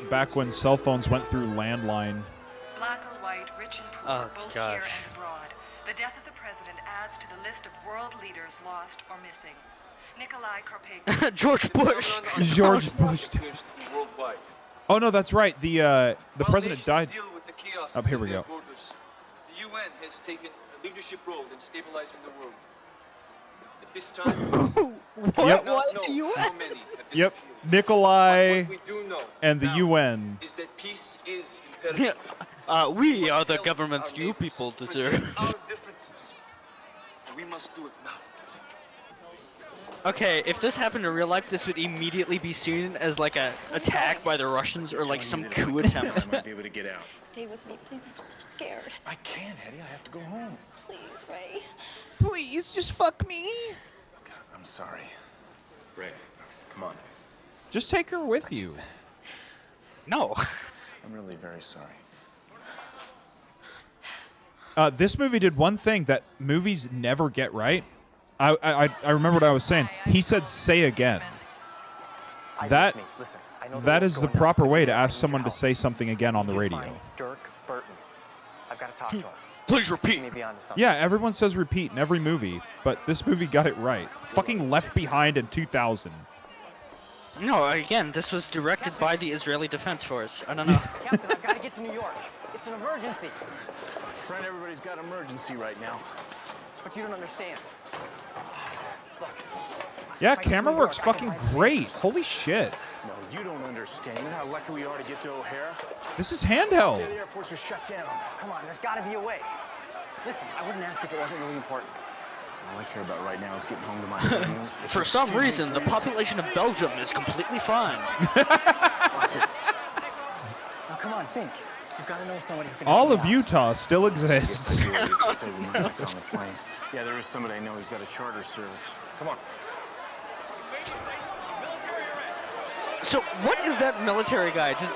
Back when cell phones went through landline. Black or white, rich and poor, Oh, both gosh. here and abroad. The death of the president adds to the list of world leaders lost or missing. Nikolai Karpathy. George Bush. George Bush. Worldwide. Oh no, that's right. The While president nations died. deal with the chaos Oh, here within we their go. borders, the UN has taken a leadership role in stabilizing the world. At this time, Yep. how many have Yep. disappeared. Nikolai What we do know and the now UN. is that peace is imperative. We are the government you people deserve. Our differences, and we must do it now. Okay, if this happened in real life, this would immediately be seen as like a attack by the Russians or like some coup attempt. I might be able to get out. Stay with me, please. I'm so scared. I can't, Hetty. I have to go home. Please, Ray. Please, just fuck me. I'm sorry. Ray, come on. Just take her with you. No. I'm really very sorry. This movie did one thing that movies never get right. I remember what I was saying. He said, "Say again." That is the proper way to ask someone to say something again on the radio. Dirk Burton. I've got to talk to him. Please repeat. Maybe onto something. Yeah, everyone says repeat in every movie, but this movie got it right. Fucking Left Behind in 2000. No, again, this was directed by the Israeli Defense Force. I don't know. Captain, I've got to get to New York. It's an emergency. Friend, everybody's got emergency right now. But you don't understand. Look. Yeah, camera work's fucking great. Holy shit. No, you don't understand. You know how lucky we are to get to O'Hare? This is handheld. The airports are shut down. Come on, there's got to be a way. Listen, I wouldn't ask if it wasn't really important. All I care about right now is getting home to my family. For some reason, the population of Belgium is completely fine. Now, come on, think. You've got to know somebody who can All help of me out. Utah still exists. Yeah, there is somebody I know who's got a charter service. Come on. So, what is that military guy? Just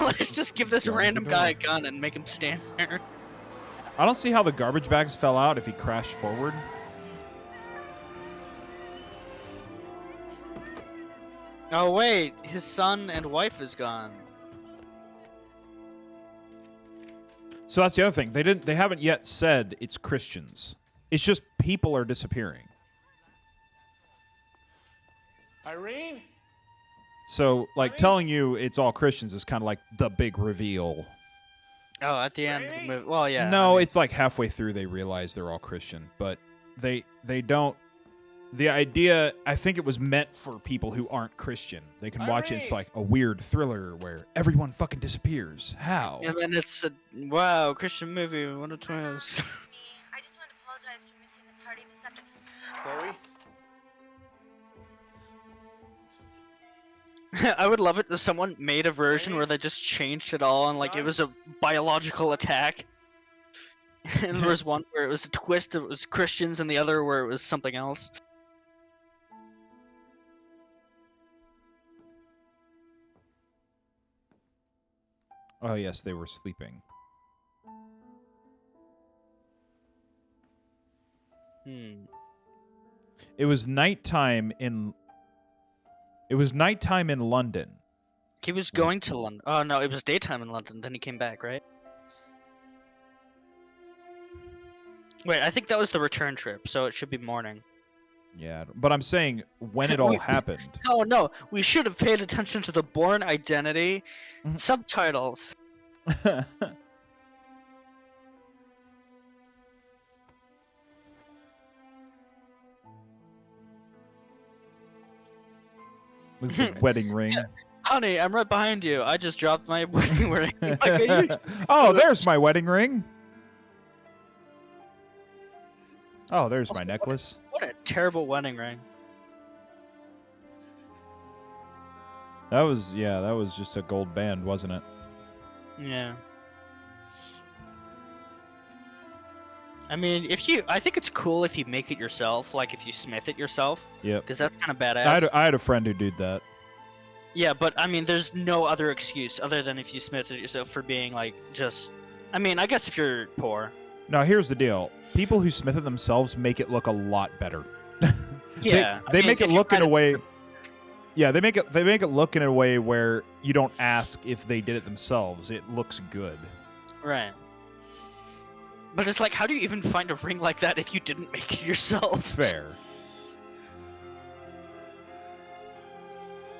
let's just give this random guy a gun and make him stand there. I don't see how the garbage bags fell out if he crashed forward. Oh wait, his son and wife is gone. So that's the other thing. They haven't yet said it's Christians. It's just people are disappearing. Irene? So, like, telling you it's all Christians is kind of like the big reveal. Oh, at the end of the movie. Well, yeah. No, it's like halfway through they realize they're all Christian, but they don't. The idea, I think it was meant for people who aren't Christian. They can watch it. It's like a weird thriller where everyone fucking disappears. How? And then it's a wow Christian movie. What a twist. I just want to apologize for missing the party this afternoon. Chloe? I would love it if someone made a version where they just changed it all and like it was a biological attack. And there was one where it was a twist, it was Christians, and the other where it was something else. Oh yes, they were sleeping. It was nighttime in. It was nighttime in London. He was going to London. Oh no, it was daytime in London. Then he came back, right? Wait, I think that was the return trip, so it should be morning. Yeah, but I'm saying when it all happened. Oh no, we should have paid attention to the Bourne Identity subtitles. Look at the wedding ring. Honey, I'm right behind you. I just dropped my wedding ring. Like I used to. Oh, there's my wedding ring. Oh, there's my necklace. What a terrible wedding ring. That was just a gold band, wasn't it? Yeah. I mean, I think it's cool if you make it yourself, like if you smith it yourself. Yep. Because that's kind of badass. I had a friend who did that. Yeah, but I mean, there's no other excuse other than if you smith it yourself for being like just. I mean, I guess if you're poor. Now, here's the deal. People who smith it themselves make it look a lot better. Yeah. They make it look in a way. Yeah, they make it look in a way where you don't ask if they did it themselves. It looks good. Right. But it's like, how do you even find a ring like that if you didn't make it yourself? Fair.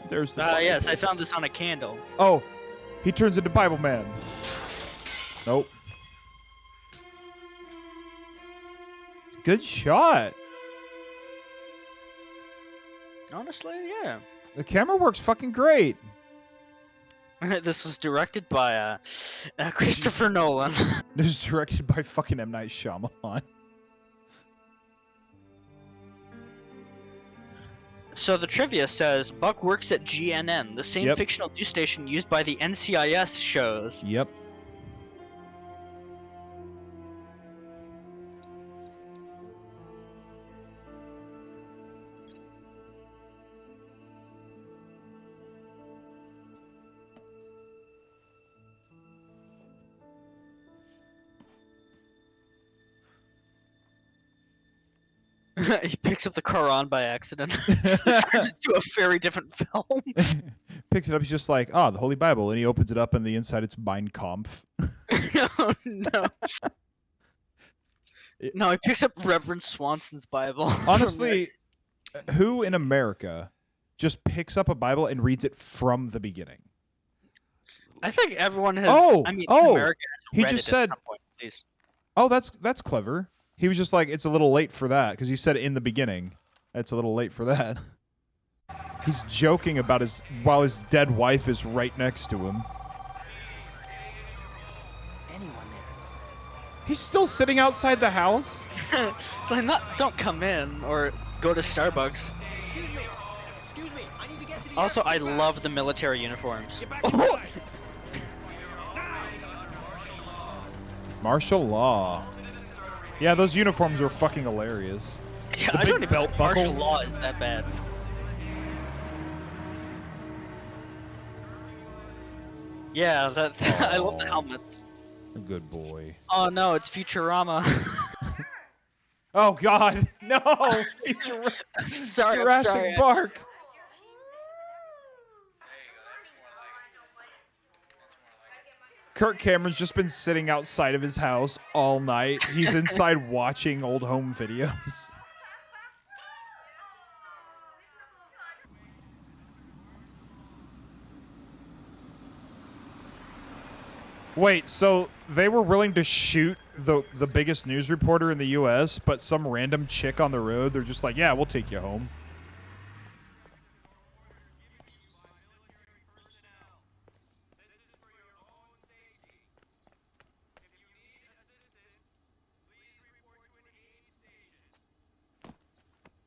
There's the. Yes, I found this on a candle. Oh, he turns into Bible Man. Nope. Good shot. Honestly, yeah. The camera works fucking great. This was directed by Christopher Nolan. This is directed by fucking M. Night Shyamalan. So the trivia says Buck works at GNN, the same fictional news station used by the NCIS shows. Yep. He picks up the Quran by accident. This turns into a very different film. Picks it up, he's just like, the Holy Bible, and he opens it up, and the inside it's Mein Kampf. Oh no. No, he picks up Reverend Swanson's Bible. Honestly, who in America just picks up a Bible and reads it from the beginning? I think everyone has. I mean, in America has he read just it said. at some point, at least. Oh, that's clever. He was just like, it's a little late for that, because he said in the beginning. It's a little late for that. He's joking about while his dead wife is right next to him. Is anyone there? He's still sitting outside the house? It's like, don't come in or go to Starbucks. Excuse me, I need to get to the Also, I airport. love the military uniforms. Martial law. Yeah, those uniforms are fucking hilarious. Yeah, The I big don't even belt think martial buckle. law is that bad. Yeah, I love the helmets. A good boy. Oh no, it's Futurama. Oh God, no! Sorry, I'm Jurassic sorry. Park. Kirk Cameron's just been sitting outside of his house all night. He's inside watching old home videos. Wait, so they were willing to shoot the biggest news reporter in the U.S., but some random chick on the road, they're just like, yeah, we'll take you home.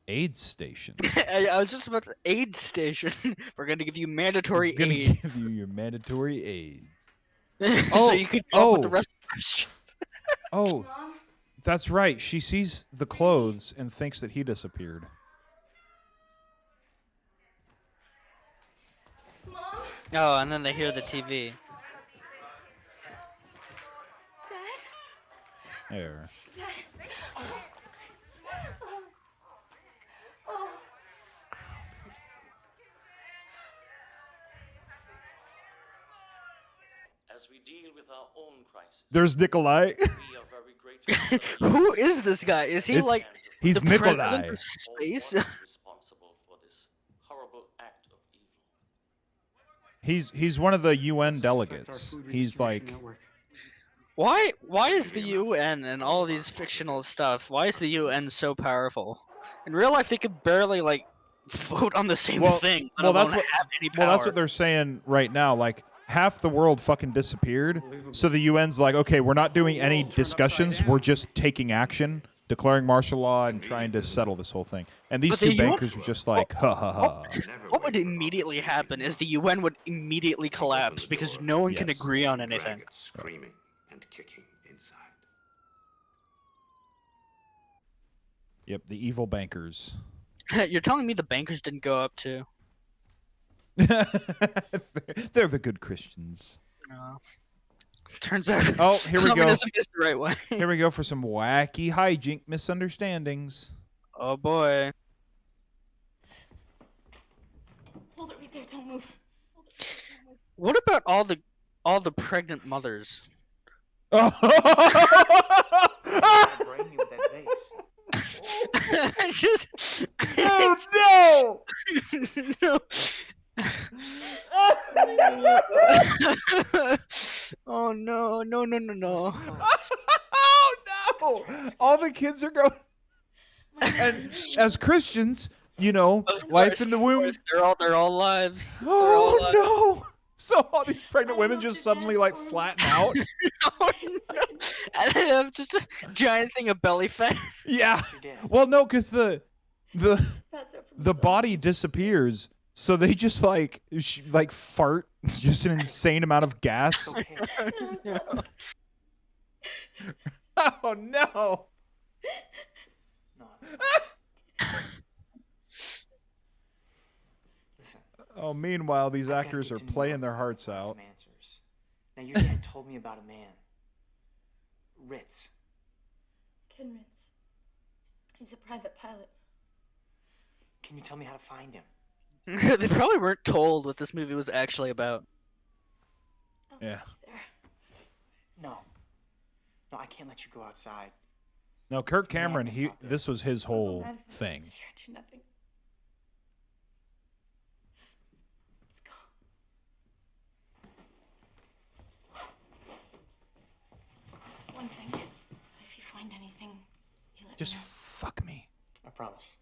Aid station. I was just about to aid station. We're gonna give you mandatory I'm gonna aid. give you your mandatory aid. So you could go with the rest of the Christians. Oh, that's right. She sees the clothes and thinks that he disappeared. Oh, and then they hear the TV. There. As we deal with our own crisis, There's Nikolai. we are very grateful. Who is this guy? Is he like he's the Nikolai. president of space? responsible for this horrible act of evil. He's one of the UN delegates. He's like, Why is the UN and all these fictional stuff? Why is the UN so powerful? In real life, they could barely like vote on the same thing. Let alone have any power. well, that's what they're saying right now. Like, half the world fucking disappeared. So the UN's like, okay, we're not doing any discussions. We're just taking action, declaring martial law, and trying to settle this whole thing. And these But the two UN bankers were just like, ha ha ha. What would immediately happen is the UN would immediately collapse because no one can Yes. agree on anything. Screaming and kicking inside. Yep, the evil bankers. You're telling me the bankers didn't go up too? They're the good Christians. Turns out Oh, here we go. communism is the right way. Here we go for some wacky hijink misunderstandings. Oh boy. Hold it right there. Don't move. What about all the pregnant mothers? Brain you with that vase. Just oh no! No. Oh no! No! No! No! No! Oh no! All the kids are going. And as Christians, you know, life in the womb. They're all lives. Oh no! So all these pregnant women just suddenly like flatten out. And they have just a giant thing of belly fat. Yeah. Well, no, because the body disappears, so they just like fart just an insane amount of gas. Oh no! Listen. Oh, meanwhile, these actors are playing their hearts out. Some answers. Now your dad told me about a man. Ritz. Ken Ritz. He's a private pilot. Can you tell me how to find him? They probably weren't told what this movie was actually about. Yeah. No. No, I can't let you go outside. No, Kirk Cameron. This was his whole thing. Sit here and do nothing. Let's go. One thing. If you find anything, you let Just me know. fuck me. I promise.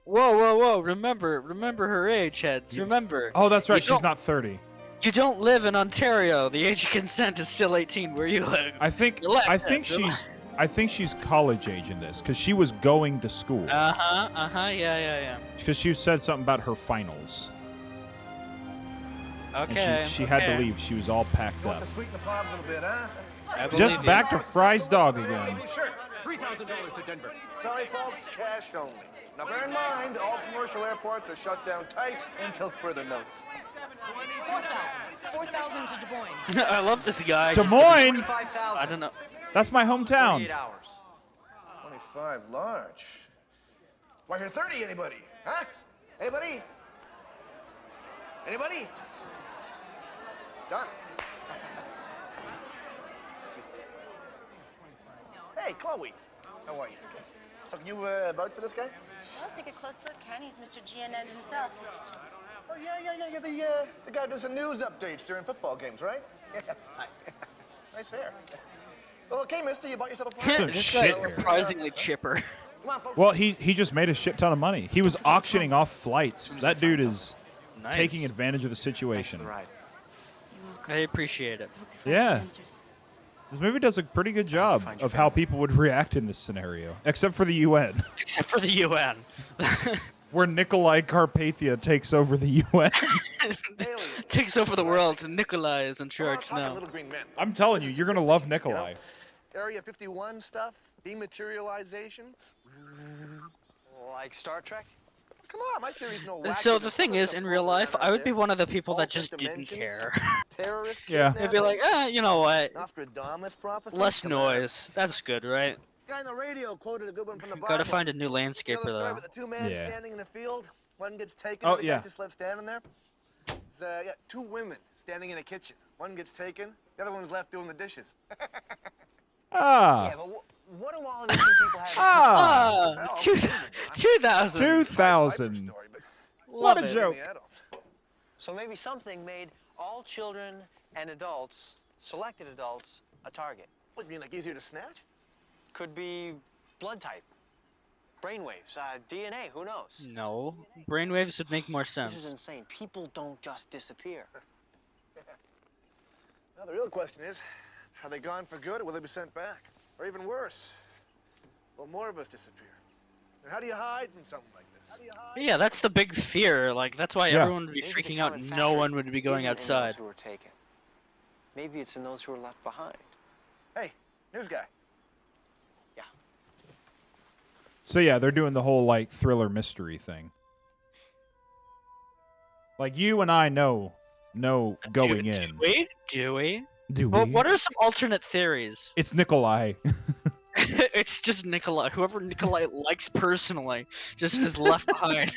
Whoa! Remember her age, heads. Remember. Oh, that's right. You She's don't- not 30. You don't live in Ontario. The age of consent is still 18 where you live. I think she's college age in this because she was going to school. Yeah. Because she said something about her finals. Okay. And she had to leave. She was all packed up. Sweeten the pot a little bit, huh? Just back to Fry's dog again. Sure. $3,000 to Denver. Sorry, folks. Cash only. Now, bear in mind, all commercial airports are shut down tight until further notice. 4,000 to Des Moines. I love this guy. Des Moines? I don't know. That's my hometown. 48 hours. 25 large. Why, here 30, anybody? Huh? Anybody? Anybody? Done. Hey, Chloe. How are you? So you vote for this guy? Well, take a close look, Ken. He's Mr. GNN himself. Oh, yeah. The guy who does the news updates during football games, right? Yeah. Nice hair. Well, okay, mister, you bought yourself a plan. This guy is surprisingly chipper. Come on, folks. Well, he just made a shit ton of money. He was auctioning off flights. That dude is Nice. taking advantage of the situation. I appreciate it. Yeah. This movie does a pretty good job of how people would react in this scenario, except for the UN. Except for the UN. Where Nikolai Carpathia takes over the UN. Takes over the world, and Nikolai is in charge now. Little green men. I'm telling you, you're going to love Nikolai. Area 51 stuff, dematerialization. Like Star Trek? Come on, my theory's no So the thing is, in real life, I would be one of the people that just didn't care. Terrorist Yeah. I'd be like, you know what? Nostradamus prophecy? Less Come on. noise. That's good, right? Guy on the radio quoted a good one from the Bible. Gotta find a new You know the landscaper, story though. about the two men Yeah. standing in a field? One gets taken, Oh, the yeah. guy just left standing there. There's, two women standing in a kitchen. One gets taken, the other one's left doing the dishes. Ah. Yeah, but what do all of these people have? Ah. 2000. 2000. What Love a it. joke. So maybe something made all children and adults, selected adults, a target. What, you mean like easier to snatch? Could be blood type, brainwaves, DNA, who knows? No. Brainwaves would make more This is sense. insane. People don't just disappear. Now, the real question is, are they gone for good or will they be sent back? Or even worse, will more of us disappear? And how do you hide from something like this? How do you hide? Yeah, that's the big fear. Like, that's why Yeah. everyone would be Maybe freaking the out. common No factor one would be going isn't in outside. those who were taken. Maybe it's in those who are left behind. Hey, news guy. So yeah, they're doing the whole like thriller mystery thing. Like you and I know going in. Do we? Do we? Do Well, we? what are some alternate theories? It's Nikolai. It's just Nikolai. Whoever Nikolai likes personally just is left behind.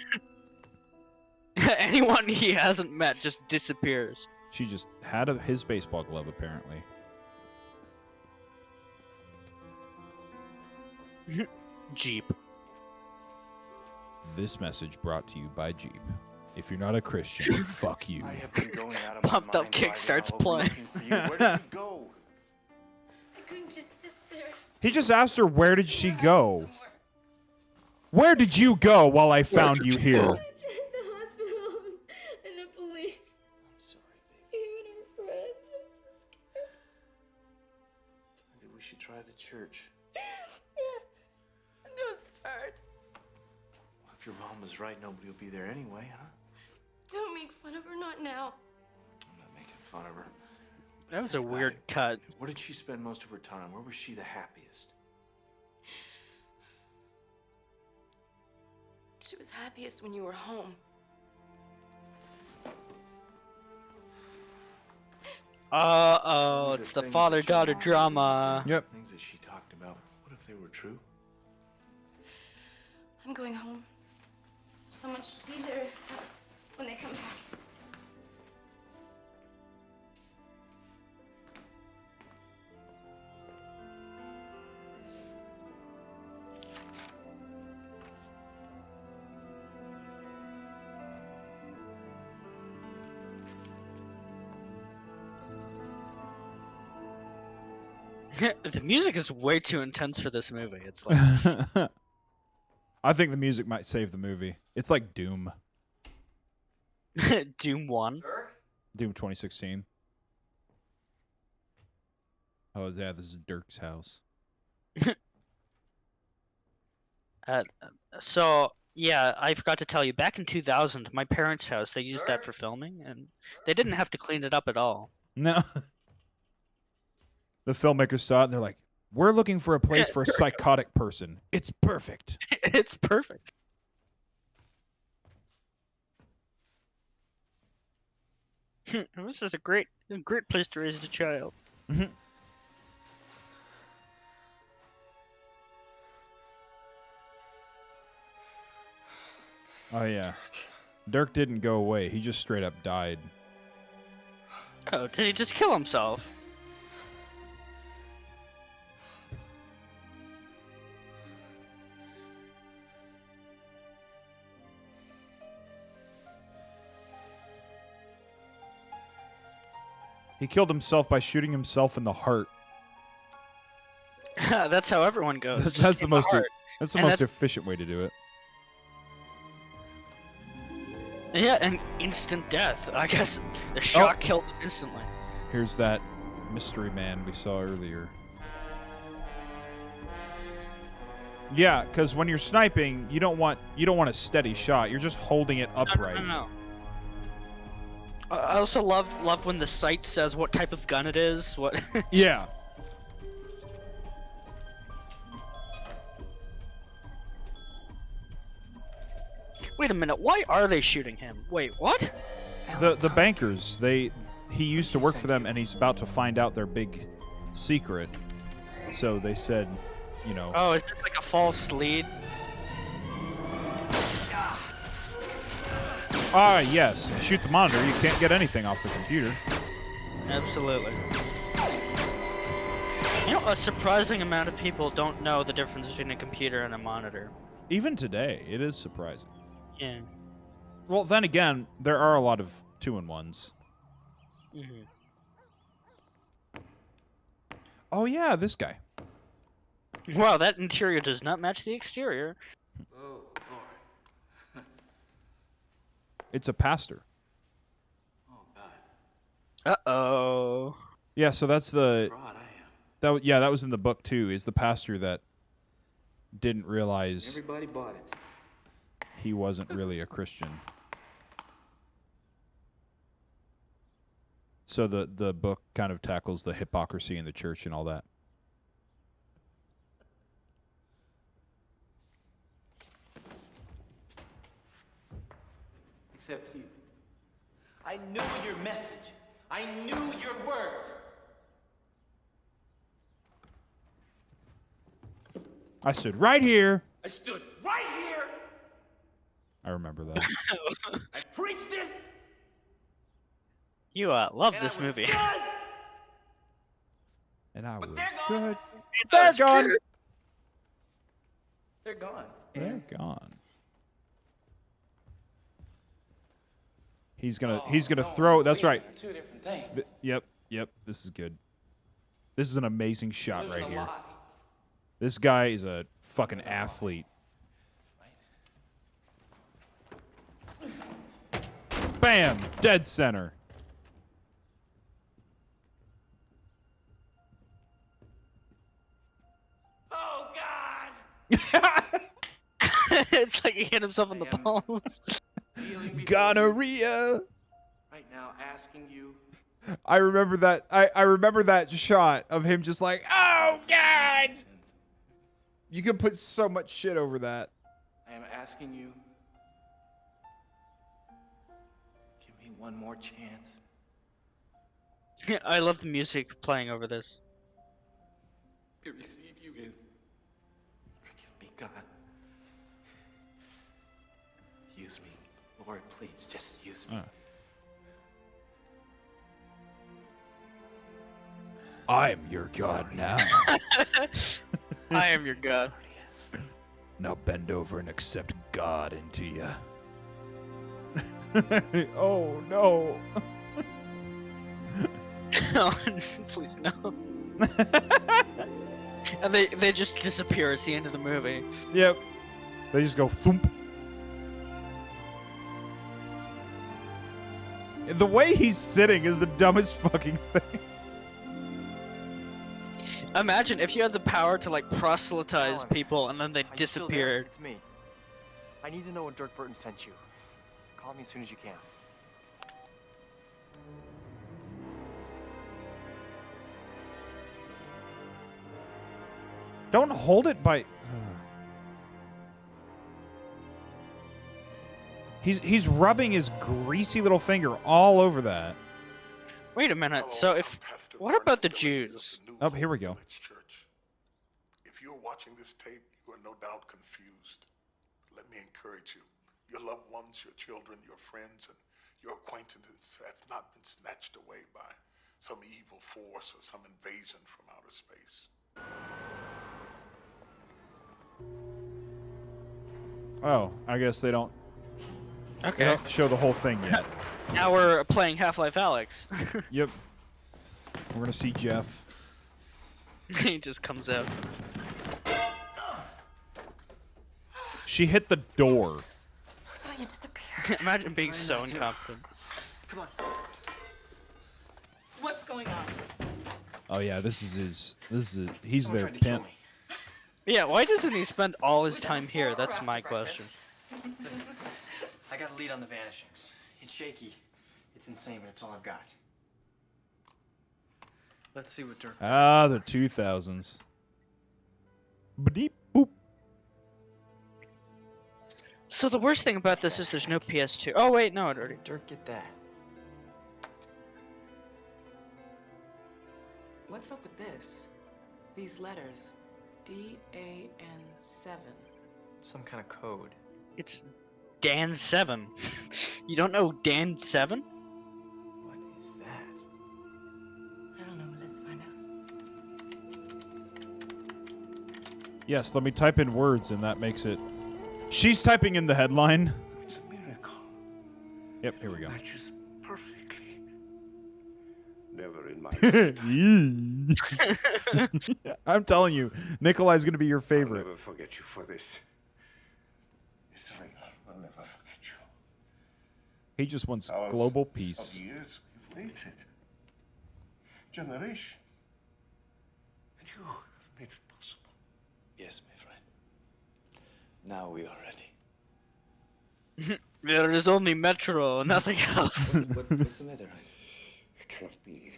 Anyone he hasn't met just disappears. She just had his baseball glove apparently. Jeep. This message brought to you by Jeep. If you're not a Christian, fuck you. I have been going out of my Pumped up mind kick driving starts all over playing. looking for you. Where did you go? I couldn't just sit there. He just asked her, where did she go? Where did you go while I found you here? I tried the hospital and the police. I'm sorry, Even her friends. I'm so scared. Maybe we should try the church. Yeah. Don't start. If your mom was right, nobody will be there anyway, huh? Don't make fun of her. Not now. I'm not making fun of her. That was a weird cut. Where did she spend most of her time? Where was she the happiest? She was happiest when you were home. Uh-oh, The it's the things that your father-daughter mom drama. Yep. Things that she talked about. What if they were true? I'm going home. Someone should be there when they come back. The music is way too intense for this movie. It's like I think the music might save the movie. It's like Doom. Doom 1. Doom 2016. Oh yeah, this is Dirk's house. So, yeah, I forgot to tell you, back in 2000, my parents' house, they used that for filming, and they didn't have to clean it up at all. No. The filmmakers saw it and they're like, we're looking for a place for a psychotic person. It's perfect. It's perfect. This is a great place to raise a child. Oh yeah. Dirk didn't go away. He just straight up died. Oh, did he just kill himself? He killed himself by shooting himself in the heart. That's how everyone goes. That's the most. That's the And most efficient way to do it. Yeah, and instant death. I guess the shot killed him instantly. Here's that mystery man we saw earlier. Yeah, because when you're sniping, you don't want a steady shot. You're just holding it upright. No. I also love when the sight says what type of gun it is. What? Yeah. Wait a minute. Why are they shooting him? Wait, what? The bankers, he used to work for them, and he's about to find out their big secret. So they said, you know. Oh, is this like a false lead? Ah, yes. Shoot the monitor. You can't get anything off the computer. Absolutely. You know, a surprising amount of people don't know the difference between a computer and a monitor. Even today, it is surprising. Yeah. Well, then again, there are a lot of 2-in-1s. Mm-hmm. Oh yeah, this guy. Wow, that interior does not match the exterior. Oh, Lord. It's a pastor. Oh, God. Uh-oh. Yeah, so that's the... Fraud I am. that was in the book, too, is the pastor that didn't realize Everybody bought it. he wasn't really a Christian. So the book kind of tackles the hypocrisy in the church and all that. Except you. I knew your message. I knew your words. I stood right here. I stood right here. I remember that. I preached it. You love this movie. And I was gone. good. They're gone. They're gone. They're gone. He's gonna throw. That's right. Two different things. Yep. This is good. This is an amazing shot right here. This guy is a fucking athlete. Bam! Dead center. Oh God! It's like he hit himself in the balls. Gonorrhea. Right now, asking you. I remember that. I remember that shot of him just like, oh God! You can put so much shit over that. I am asking you. Give me one more chance. I love the music playing over this. To receive you in. Forgive me, God. Use me, Lord, please, just use me. I am your God now. I am your God. Now bend over and accept God into you. Oh no. Oh, please no. And they just disappear. It's the end of the movie. Yep. They just go thump. The way he's sitting is the dumbest fucking thing. Imagine if you had the power to like proselytize people and then they Are you still there? disappeared. It's me. I need to know when Dirk Burton sent you. Call me as soon as you can. Don't hold it by... He's rubbing his greasy little finger all over that. Wait a minute. So if what about the Jews? Oh, here we go. If you're watching this tape, you are no doubt confused. Let me encourage you. Your loved ones, your children, your friends, and your acquaintances have not been snatched away by some evil force or some invasion from outer space. Oh, I guess they don't... Okay. They don't show the whole thing yet. Now we're playing Half-Life Alyx. Yep. We're gonna see Jeff. He just comes out. She hit the door. I thought you disappeared. Imagine being so incompetent. Come on. What's going on? Oh yeah, this is his. He's their pimp. Yeah, why doesn't he spend all his time here? That's my question. Listen, I got a lead on the vanishings. It's shaky. It's insane, but it's all I've got. Let's see what Dirk. Ah, the 2000s. Beep boop. So the worst thing about this is there's no PS2. Oh wait, no, it already. Dirk, get that. What's up with this? These letters. DAN7. Some kind of code. It's Dan7. You don't know Dan7? What is that? I don't know, but let's find out. Yes, let me type in words, and that makes it. She's typing in the headline. It's a miracle. Yep, here we go. Matches perfectly. Never in my I'm telling you, Nikolai's gonna be your favorite. I'll never forget you for this. Israel, I'll never forget you. He just wants Hours global of peace. years we've waited. Generation. And you have made it possible. Yes, my friend. Now we are ready. There is only Metro, nothing else. What's the matter? It cannot be.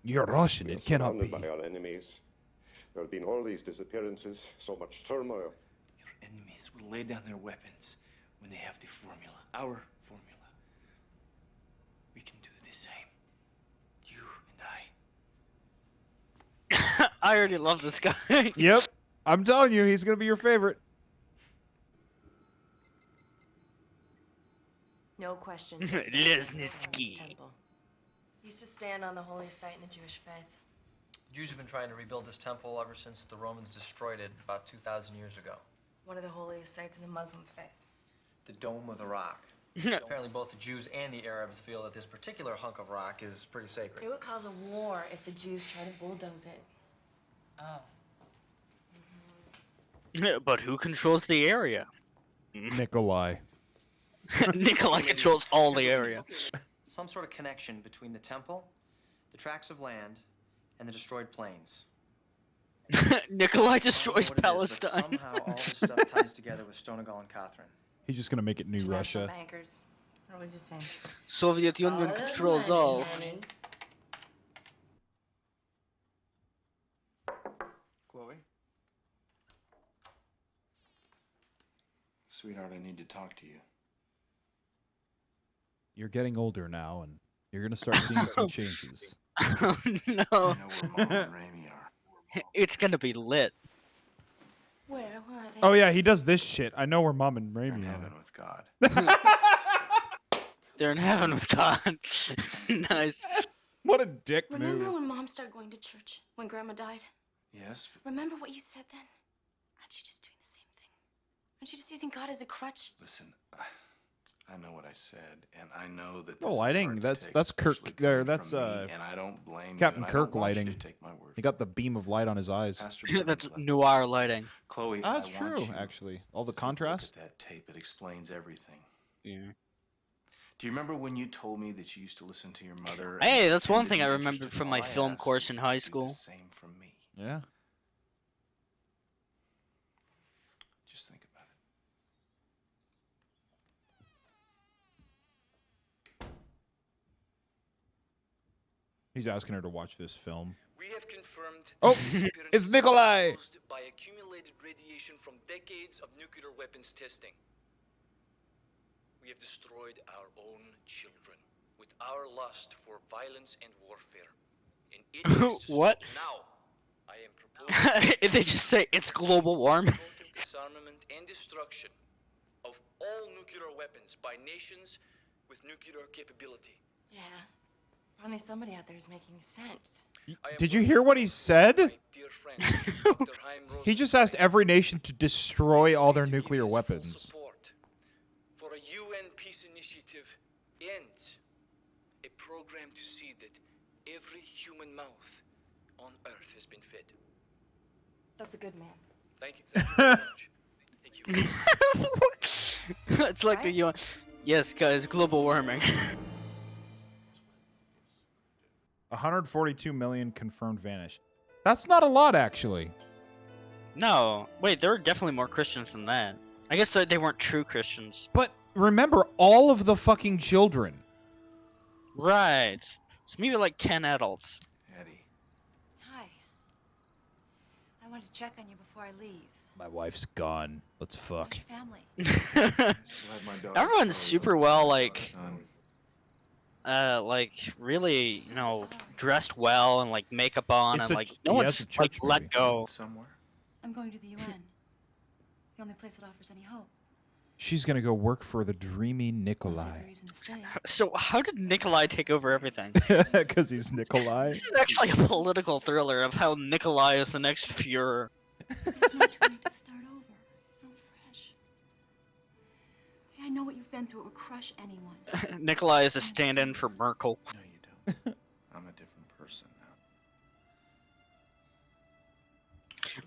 You're Russian. We are It cannot be. surrounded by our enemies. There have been all these disappearances, so much turmoil. Your enemies will lay down their weapons when they have the formula. Our formula. We can do the same. You and I. I already love this guy. Yep, I'm telling you, he's gonna be your favorite. No question. Lesnitsky. Used to stand on the holy site in the Jewish faith. The Jews have been trying to rebuild this temple ever since the Romans destroyed it about 2,000 years ago. One of the holiest sites in the Muslim faith. The Dome of the Rock. Apparently both the Jews and the Arabs feel that this particular hunk of rock is pretty sacred. It would cause a war if the Jews try to bulldoze it. Oh. But who controls the area? Nikolai. Nikolai controls all the area. Some sort of connection between the temple, the tracts of land, and the destroyed plains. Nikolai I destroys don't know what it is, but Palestine. somehow all this stuff ties together with Stonegal and Catherine. He's just gonna make it New Russia. Bankers. They're always the same. Soviet Union controls all. Chloe? Sweetheart, I need to talk to you. You're getting older now, and you're gonna start seeing some changes. Oh no. I know where Mom and Raimi are. It's gonna be lit. Where are they? Oh yeah, he does this shit. I know where Mom and Raimi are. Heaven with God. They're in heaven with God. Nice. What a dick Remember move. when Mom started going to church when Grandma died? Yes, but Remember what you said then? Aren't you just doing the same thing? Aren't you just using God as a crutch? listen, I know what I said, and I know that The this is lighting. hard to That's take, that's Kirk. especially There. coming That's from me, and I don't blame Captain you, and I Kirk don't want you lighting. to take my word He got the beam of light on his eyes. Pastor That's Burns left. noir lighting. Chloe, That's I true, want you actually. All the to look contrast. at that tape. It explains everything. Yeah. Do you remember when you told me that you used to listen to your mother? and Hey, that's one pretended thing to I be remembered interested from in my all I film asked, course and in you high should do school. the same from me. Yeah. Just think about it. He's asking her to watch this film. We have confirmed Oh, the it's disappearance Nikolai. caused by accumulated radiation from decades of nuclear weapons testing. We have destroyed our own children with our lust for violence and warfare. And it is to What? stop now. I am proposing They just say it's global warming. total disarmament and destruction of all nuclear weapons by nations with nuclear capability. Yeah. Finally, somebody out there is making sense. Did you hear what he said? Dear friend, Dr. Chaim He just asked every nation to destroy all their nuclear weapons. support for a UN peace initiative and a program to see that every human mouth on Earth has been fed. That's a good man. Thank you. Thank you very much. Thank you. It's like the UN. Yes, guys, global warming. 142 million confirmed vanish. That's not a lot, actually. No, wait, there were definitely more Christians than that. I guess they weren't true Christians. But remember, all of the fucking children. Right. So maybe like 10 adults. Eddie. Hi. I want to check on you before I leave. My wife's gone. Let's fuck. How's your family? Everyone's super well, like really, dressed well and like makeup on, and like no one's like let go. Somewhere. I'm going to the UN. The only place that offers any hope. She's gonna go work for the dreamy Nikolai. So how did Nikolai take over everything? Because he's Nikolai. This is actually a political thriller of how Nikolai is the next Fuhrer. It's my turn to start over. I'm fresh. Hey, I know what you've been through. It would crush anyone. Nikolai is a stand-in for Merkel. No, you don't. I'm a different person now.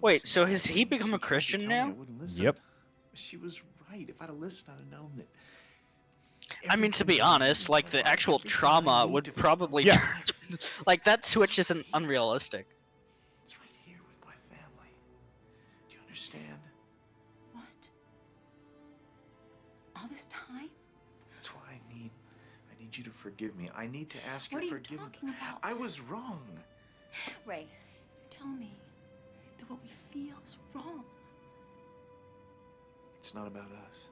Wait, so has he become a Christian now? Yep. She was right. If I'd have listened, I'd have known that. I mean, to be honest, like the actual trauma would probably, like that switch isn't unrealistic. It's right here with my family. Do you understand? What? All this time? That's why I need you to forgive me. I need to ask What are you you forgive me. talking about? I was wrong. Ray, tell me that what we feel is wrong. It's not about us.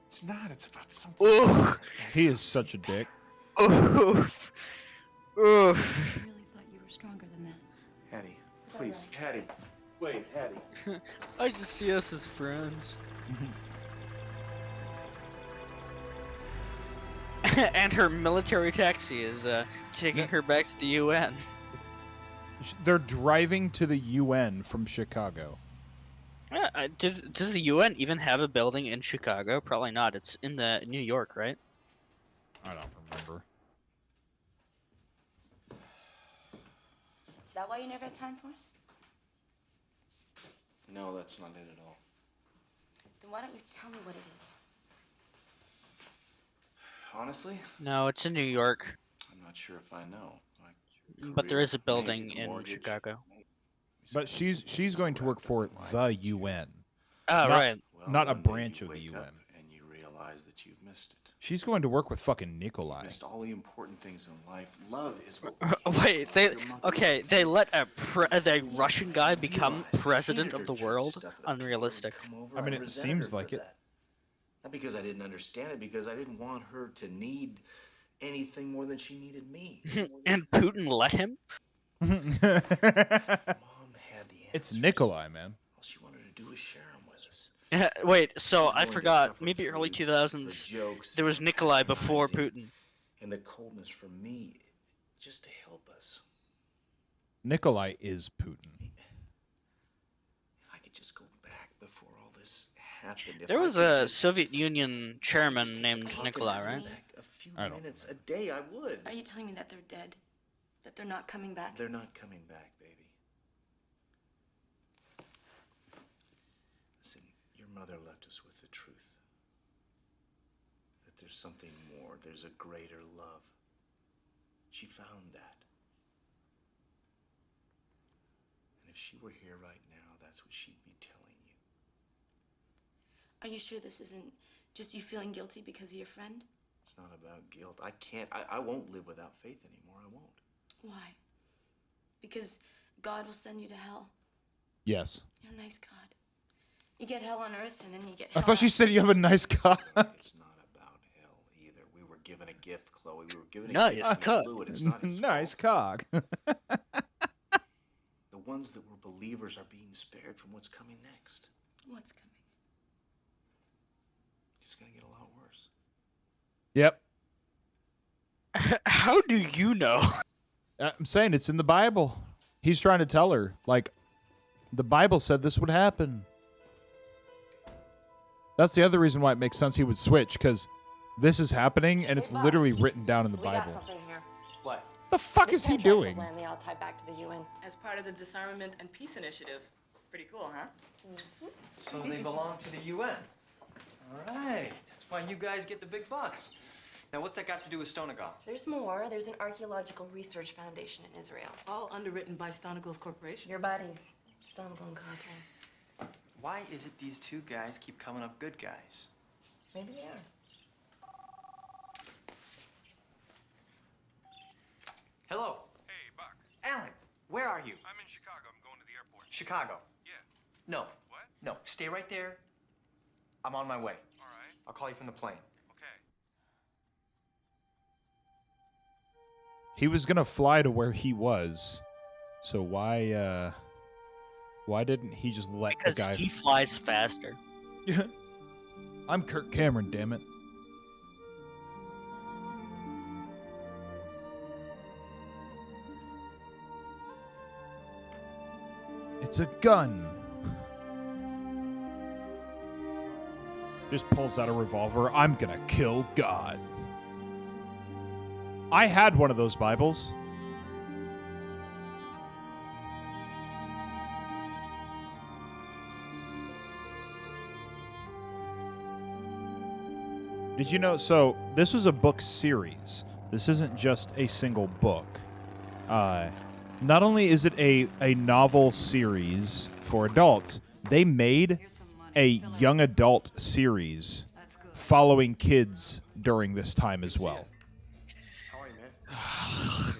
It's not. It's about something. Oof. He is such a dick. Oof. Oof. I really thought you were stronger than that. Hattie, please, Hattie. Wait, Hattie. I just see us as friends. And her military taxi is taking her back to the UN. They're driving to the UN from Chicago. Does the UN even have a building in Chicago? Probably not. It's in New York, right? I don't remember. Is that why you never had time for us? No, that's not it at all. Then why don't you tell me what it is? Honestly, No, it's in New York, I'm not sure if I know. but there is a building maybe the in mortgage. Chicago. But she's going to work for the UN. Oh, Not- right. Not a one day branch you of the wake UN. up and you realize that you've missed it. She's going to work with fucking Nikolai. Missed all the important things in life. Love is what. Wait, they let a Russian guy become president of the world? Unrealistic. I mean, it seems like it. Not because I didn't understand it, because I didn't want her to need anything more than she needed me. And Putin let him? Mom had the It's Nikolai, man. All she wanted to do was share them with us. Wait, so She's I going to forgot. suffer Maybe through early the 2000s. jokes There was Nikolai and before teasing Putin. And the coldness from me, just to help us. Nikolai is Putin. If I could just go back before all this happened. If There I was could a just Soviet Union chairman named pop Nikolai, into right? back a few I don't minutes a day, I would. Are you telling me that they're dead? That they're not coming back? They're not coming back, baby. Listen, your mother left us with the truth. That there's something more, there's a greater love. She found that. And if she were here right now, that's what she'd be telling you. Are you sure this isn't just you feeling guilty because of your friend? It's not about guilt. I won't live without faith anymore. I won't. Why? Because God will send you to hell. Yes. You're a nice God. You get hell on earth and then you get I hell thought you said you have a nice cock. It's not about hell either. We were given a gift, Chloe. We were given a Nice gift. and cock. we blew it. It's not his Nice fault. cock. The ones that were believers are being spared from what's coming next. What's coming? It's gonna get a lot worse. Yep. How do you know? I'm saying it's in the Bible. He's trying to tell her, like, the Bible said this would happen. That's the other reason why it makes sense he would switch, because this is happening, and it's literally written down in the We got Bible. something here. What? The fuck is he doing? Land the Altai back to the UN. As part of the Disarmament and Peace Initiative. Pretty cool, huh? So they belong to the UN. All right. That's why you guys get the big bucks. Now, what's that got to do with Stonegal? There's more. There's an archaeological research foundation in Israel. All underwritten by Stonagles Corporation. Your buddies, Stonegal and Carter. Why is it these two guys keep coming up good guys? Maybe they are. Hello. Hey, Buck. Alan, where are you? I'm in Chicago. I'm going to the airport. Chicago. Yeah. No. What? No. Stay right there. I'm on my way. All right. I'll call you from the plane. Okay. He was gonna fly to where he was, so why didn't he just let Because the guy? he flies faster. I'm Kirk Cameron, damn it. It's a gun. Just pulls out a revolver. I'm gonna kill God. I had one of those Bibles. Did you know? So this was a book series. This isn't just a single book. Not only is it a novel series for adults, they made a young adult series following kids during this time as well. How are you, man?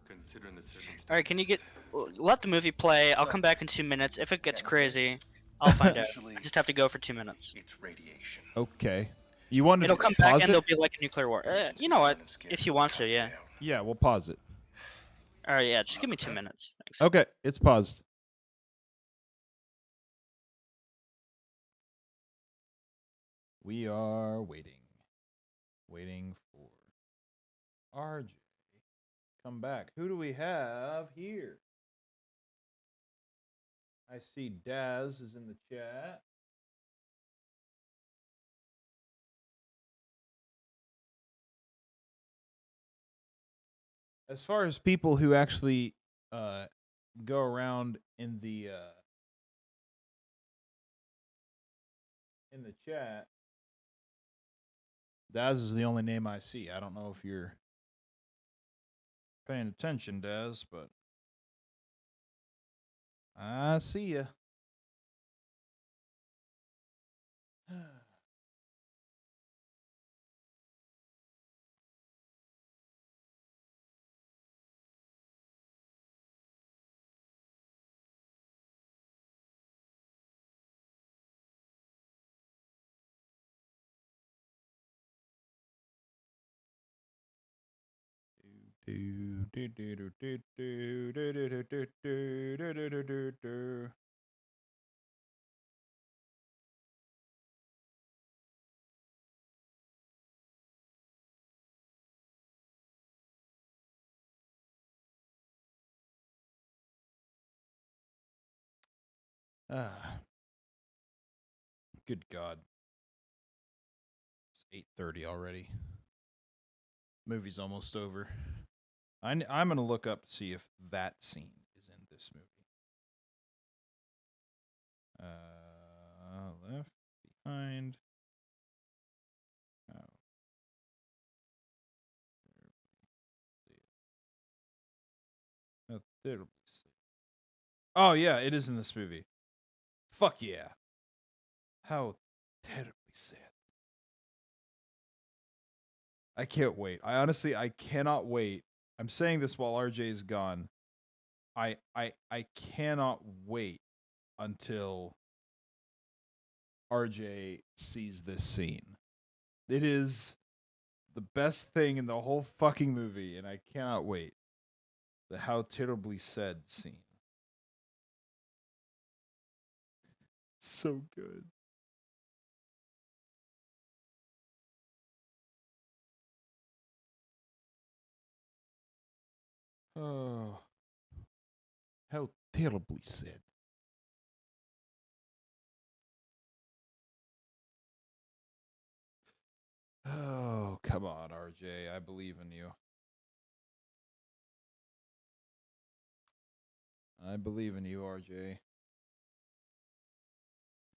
Considering the circumstances. All right, can you let the movie play? I'll come back in 2 minutes. If it gets crazy, I'll find out. I just have to go for 2 minutes. It's radiation. Okay. You wanted It'll to come pause back it? and there'll be like a nuclear war. You know what? If you want to, yeah. Yeah, we'll pause it. All right, yeah. Just give me 2 minutes. Thanks. Okay, it's paused. We are waiting. Waiting for RJ. Come back. Who do we have here? I see Daz is in the chat. As far as people who actually go around in the chat, Daz is the only name I see. I don't know if you're paying attention, Daz, but I see ya. Good God. It's 8:30 already. Movie's almost over. I'm going to look up to see if that scene is in this movie. Left behind. Oh, terribly sad. Oh, yeah, it is in this movie. Fuck yeah. How terribly sad. I can't wait. I cannot wait. I'm saying this while RJ is gone. I cannot wait until RJ sees this scene. It is the best thing in the whole fucking movie, and I cannot wait. The how terribly sad scene. So good. Oh, how terribly sad. Oh, come on, RJ. I believe in you. I believe in you, RJ.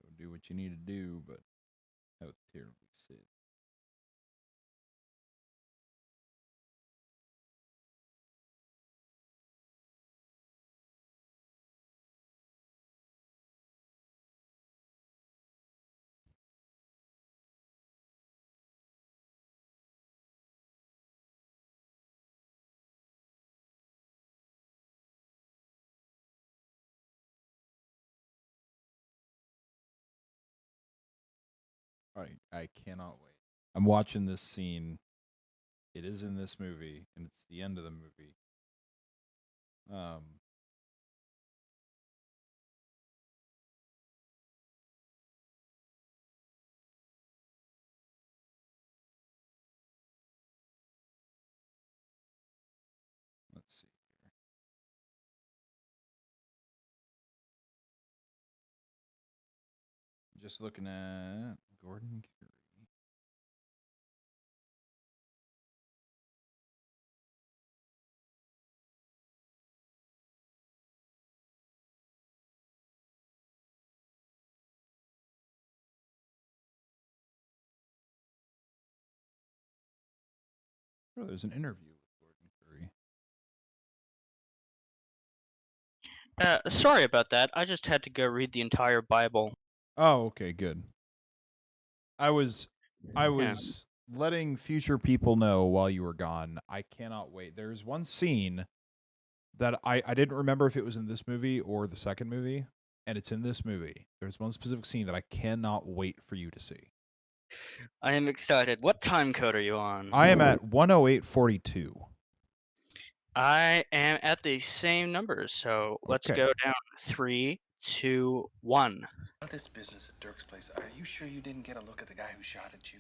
Go do what you need to do, but that was terribly sick. I cannot wait. I'm watching this scene. It is in this movie, and it's the end of the movie. Let's see here. Just looking at Gordon Curie. Oh, there's an interview with Gordon Curie. Sorry about that. I just had to go read the entire Bible. Oh, okay, good. I was letting future people know while you were gone. I cannot wait. There's one scene that I didn't remember if it was in this movie or the second movie, and it's in this movie. There's one specific scene that I cannot wait for you to see. I am excited. What time code are you on? I am at 108:42. I am at the same numbers, so let's Okay. go down. 3, 2, 1. About this business at Dirk's place, are you sure you didn't get a look at the guy who shot at you?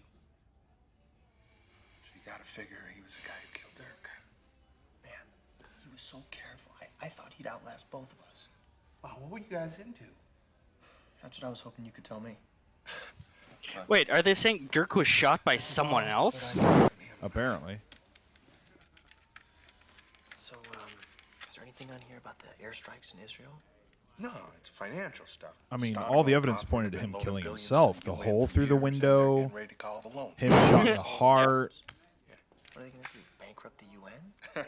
So you gotta figure he was the guy who killed Dirk. Man, he was so careful. I thought he'd outlast both of us. Wow, what were you guys into? That's what I was hoping you could tell me. Wait, are they saying Dirk was shot by someone else? Apparently. So, is there anything on here about the airstrikes in Israel? No, it's financial stuff. I mean, Stock all the on evidence top, pointed to they've him been killing loading billions himself. and The you wait hole for through the years and they're window, getting ready to call the loan. him shot in the heart. What are they gonna do? Bankrupt the UN?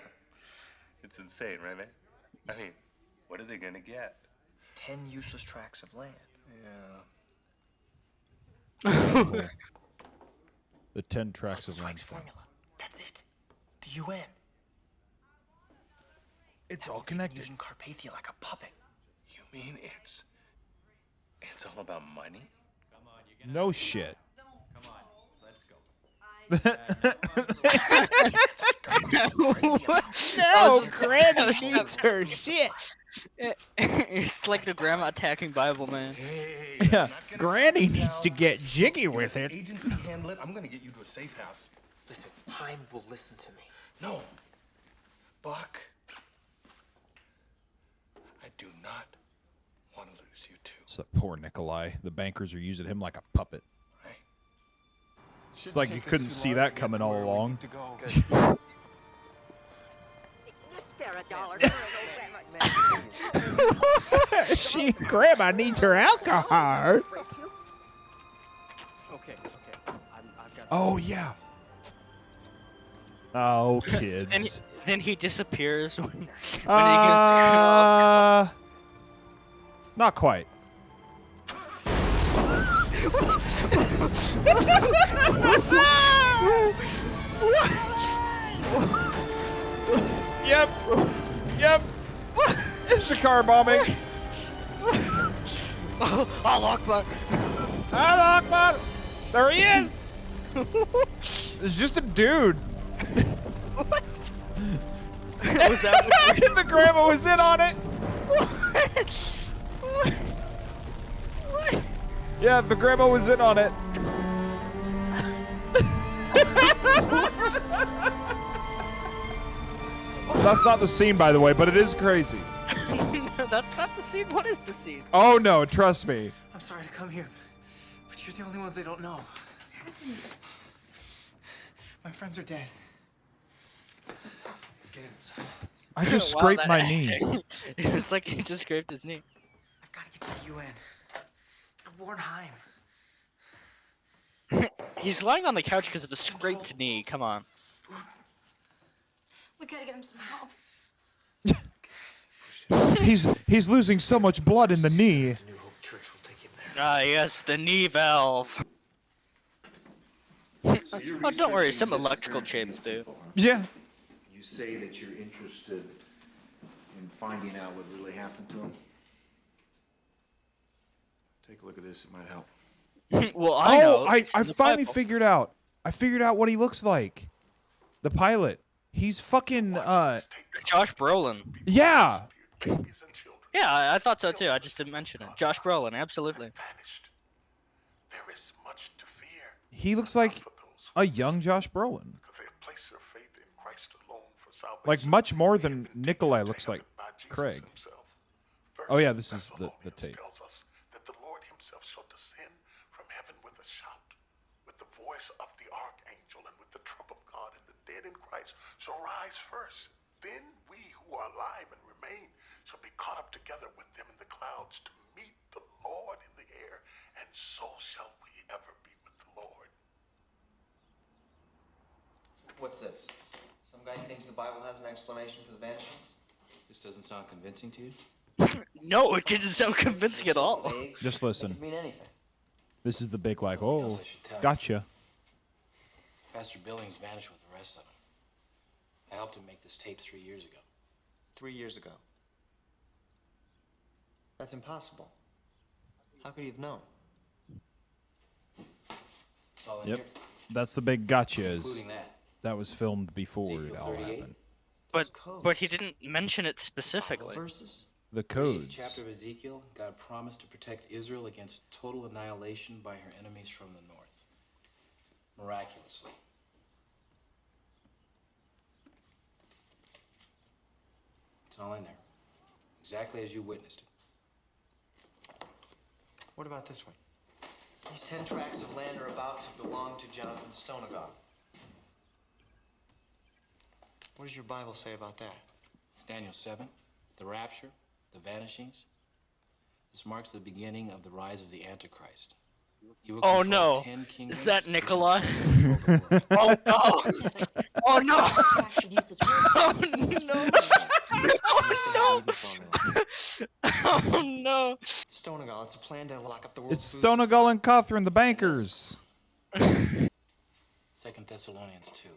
It's insane, right, man? I mean, what are they gonna get? 10 useless tracts of land. Yeah. The 10 tracks of land. Strikes formula. That's it. The UN. It's That all means they've been connected. Using Carpathia like a puppet. You mean it's all about money? No shit. Come on, let's go. No, Granny needs her shit. It's like the grandma attacking Bible, man. Yeah, Granny needs to get jiggy with it. Agency handle it. I'm gonna get you to a safe house. Listen, Pine will listen to me. No, Buck. I do not want to lose you too. So poor Nikolai. The bankers are using him like a puppet. It's like you couldn't see that coming all along. Spare a dollar for an Grandma needs her alcohol. Okay. I've got. Oh yeah. Oh kids. Then he disappears when he gets Not quite. Yep. It's the car bombing. Allah Akbar. Allah Akbar. There he is. It's just a dude. Was that the grandma was in on it. Yeah, the grandma was in on it. That's not the scene, by the way, but it is crazy. No, that's not the scene. What is the scene? Oh no, trust me. I'm sorry to come here, but you're the only ones they don't know. My friends are dead. Get inside. I just Wow, scraped that my knee. acting. It's like he just scraped his knee. I've got to get to the UN. Warnheim. He's lying on the couch because of a scraped knee. Come on. We gotta get him some help. He's losing so much blood in the knee. Ah, yes, the knee valve. Oh, don't worry, some electrical chips do. Yeah. You say that you're interested in finding out what really happened to him. Take a look at this, it might help. Well, I know. I It's in the finally Bible. figured out. I figured out what he looks like. The pilot. He's fucking Josh Brolin. Yeah. Yeah, I thought so too. I just didn't mention it. Josh Brolin, absolutely. He looks like a young Josh Brolin. Like much more than Nikolai looks like Craig. Oh yeah, this is the tape. Tells us that the Lord himself shall descend from heaven with a shout, with the voice of the archangel, and with the trump of God, and the dead in Christ shall rise first. Then we who are alive and remain shall be caught up together with them in the clouds to meet the Lord in the air, and so shall we ever be with the Lord. What's this? Some guy thinks the Bible has an explanation for the vanishings? This doesn't sound convincing to you? No, it didn't sound convincing at all. Just listen. It could mean anything. This is the big like, oh, gotcha. Pastor Billings vanished with the rest of them. I helped him make this tape 3 years ago. 3 years ago. That's impossible. How could he have known? It's all in Yep. here. That's the big gotcha. Including that. That was filmed before it Ezekiel all 38. happened. But he didn't mention it specifically. The 38th codes. chapter of Ezekiel, God promised to protect Israel against total annihilation by her enemies from the north. Miraculously. It's all in there. Exactly as you witnessed it. What about this one? These 10 tracts of land are about to belong to Jonathan Stonegal. What does your Bible say about that? It's Daniel 7, the rapture, the vanishings. This marks the beginning of the rise of the Antichrist. He will Oh control no! 10 kingdoms. Is that Nikolai? Oh no! Oh no! Oh no! Oh no! Oh no! Stonegal, it's a plan to lock up the world. It's Stonegal and Catherine, the bankers. 2 Thessalonians 2.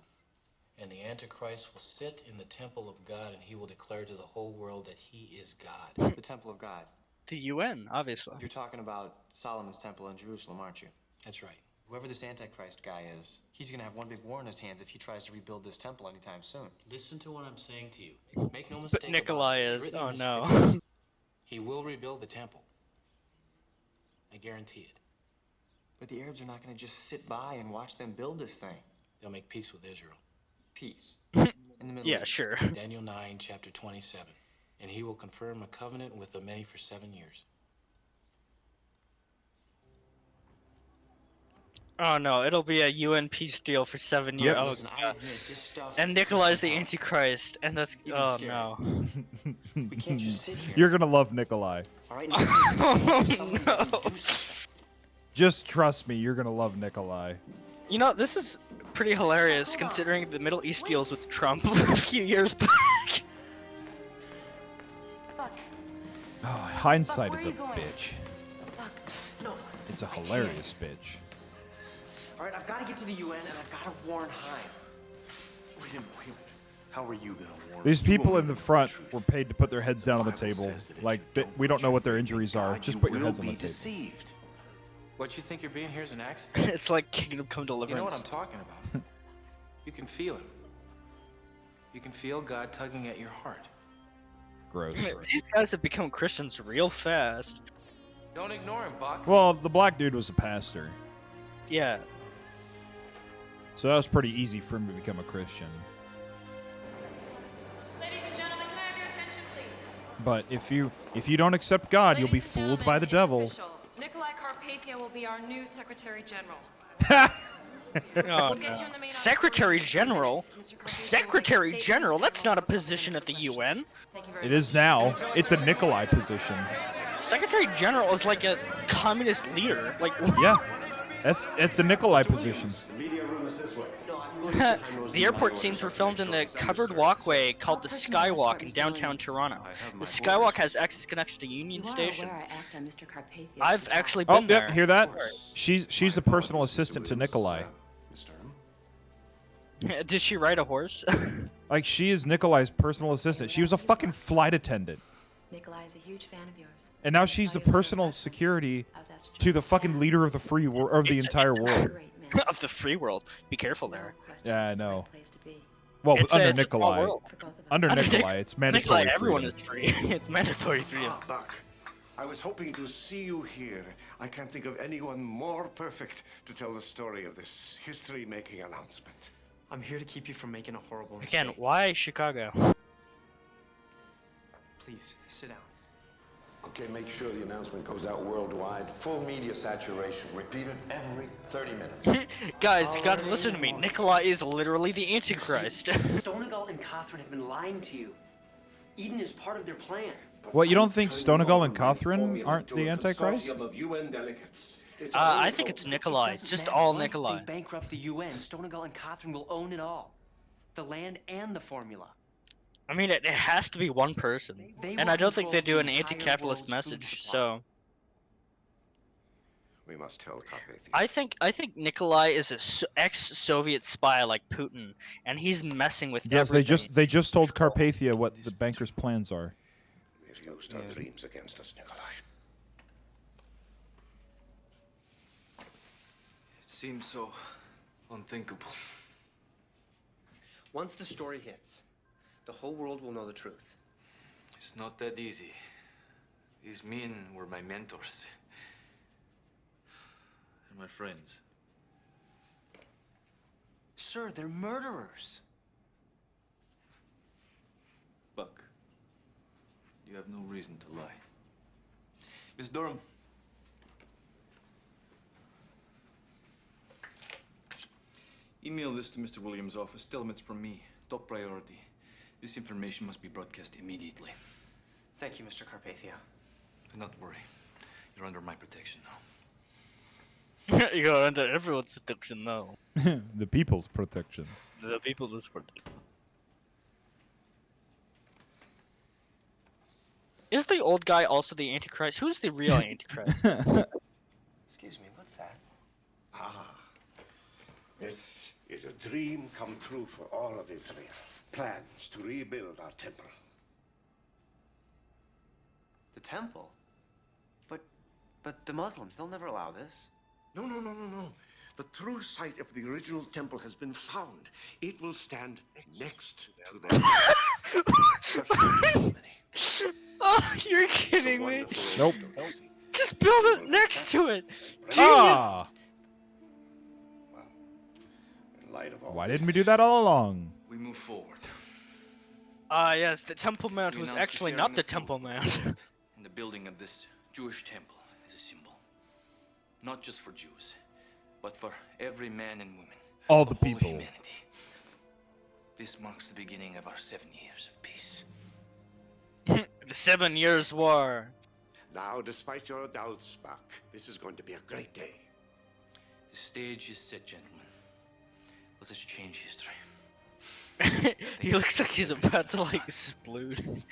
And the Antichrist will sit in the temple of God, and he will declare to the whole world that he is God. The temple of God. The UN, obviously. You're talking about Solomon's temple in Jerusalem, aren't you? That's right. Whoever this Antichrist guy is, he's gonna have one big war in his hands if he tries to rebuild this temple anytime soon. Listen to what I'm saying to you. Make no mistake. But Nikolai about it. It's is. written Oh in the no. scripture. He will rebuild the temple. I guarantee it. But the Arabs are not gonna just sit by and watch them build this thing. They'll make peace with Israel. Peace. In the Middle Yeah, East. sure. Daniel 9, chapter 27. And he will confirm a covenant with the many for 7 years. Oh no, it'll be a UN peace deal for 7 years. Yep. Oh, Listen, I God. admit this stuff. And Nikolai's the Antichrist, and that's Even oh scary. no. We can't just sit here. You're gonna love Nikolai. All right. Oh no. Just trust me, you're gonna love Nikolai. You know, this is pretty hilarious considering the Middle East deals with Trump a few years back. Buck, Oh, hindsight Buck, is where a are you going? bitch. Buck, no. It's a hilarious bitch. All right, I've got to get to the UN and I've got to warn Heim. Wait a minute. How are you gonna warn? These You people won't in the know front truth. were paid to put their heads down on the Bible table. says that if Like, you we don't know what their injuries are. God, Just you put your will heads on be the table. deceived. What, you think you're being here is an accident? It's like Kingdom Come You know what Deliverance. I'm talking about. You can feel it. You can feel God tugging at your heart. Gross. These guys have become Christians real fast. Don't ignore him, Buck. Well, the black dude was a pastor, Yeah. so that was pretty easy for him to become a Christian. Ladies and gentlemen, can I have your attention, please? But if you don't accept God, you'll be Ladies and fooled by the gentlemen, devil. it's official. Nikolai Carpathia will be our new Secretary General. Oh, no. Secretary General? Secretary General? That's not a position at the UN. It is now. It's a Nikolai position. Secretary General is like a communist leader. Like, Yeah, it's a Nikolai position. the airport scenes were filmed in the covered walkway called the Skywalk in downtown Toronto. The Skywalk has access connection to Union Station. I've actually been Oh, there. yep, hear that? She's the personal assistant to Nikolai. Did she ride a horse? Like, she is Nikolai's personal assistant. She was a fucking flight attendant. Nikolai is a huge fan of yours. And now she's the personal security to the fucking leader of the free world, of the entire world. Of the free world. Be careful there. Yeah, I know. Well, It's under a small Nikolai. world. Under Nikolai, it's mandatory Nikolai, everyone freedom. is free. It's mandatory freedom. Buck, I was hoping to see you here. I can't think of anyone more perfect to tell the story of this history-making announcement. I'm here to keep you from making a horrible mistake. Again, why Chicago? Please, sit down. Okay, make sure the announcement goes out worldwide. Full media saturation. Repeated every 30 minutes. Guys, you gotta listen to me. Nikolai is literally the Antichrist. Stonegal and Catherine have been lying to you. Eden is part of their plan. What, you don't think Stonegal and Catherine aren't the Antichrist? Of UN delegates. I think it's Nikolai. Doesn't Just matter. all Once Nikolai. they bankrupt the UN, Stonegal and Catherine will own it all. The land and the formula. I mean, it has to be one person. They And will I don't think they control do the an entire anti-capitalist world's food message, supply. so... We must tell Carpathia. I think Nikolai is a ex-Soviet spy like Putin, and he's messing with Yes, everything. they just told Carpathia what the banker's plans are. We used our dreams against us, Nikolai. It seems so unthinkable. Once the story hits, the whole world will know the truth. It's not that easy. These men were my mentors. They're my friends. Sir, they're murderers. Buck, you have no reason to lie. Miss Durham. Email this to Mr. Williams' office. Tell him it's from me. Top priority. This information must be broadcast immediately. Thank you, Mr. Carpathia. Do not worry. You're under my protection now. You're under everyone's protection now. The people's protection. The people is protection. Is the old guy also the Antichrist? Who's the real Antichrist? Excuse me, what's that? Ah, this is a dream come true for all of Israel. Plans to rebuild our temple. The temple? But the Muslims, they'll never allow this. No. The true site of the original temple has been found. It will stand next to them. Oh, you're kidding me. Nope. Just build it next to it. Genius. Ah! In light of all Why didn't we do that all along? We move forward. Ah, yes, the Temple Mount We was announced actually sharing not the food Temple with Mount. And the building of this Jewish temple is a symbol. Not just for Jews, but for every man and woman. All of the whole of people. Humanity. This marks the beginning of our 7 years of peace. The 7 Years' War. Now, despite your doubts, Buck, this is going to be a great day. The stage is set, gentlemen. Let us change history. He looks like he's about to like explode.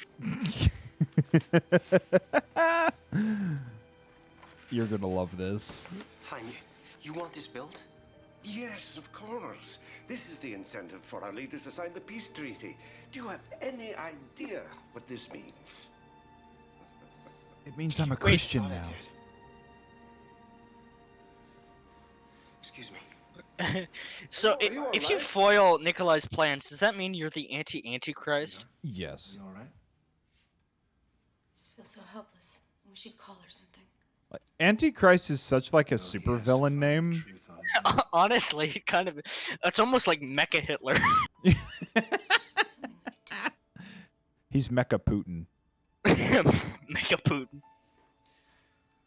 You're gonna love this. Jaime, you want this built? Yes, of course. This is the incentive for our leaders to sign the peace treaty. Do you have any idea what this means? It means I'm a Christian now. Excuse me. So, are you if you alright? foil Nikolai's plans, does that mean you're the anti-Antichrist? Yes. You all right? I just feel so helpless. I wish you'd call her something. Antichrist is such like a supervillain name. Honestly, kind of. It's almost like Mecha Hitler. He's Mecha Putin, Mecha Putin.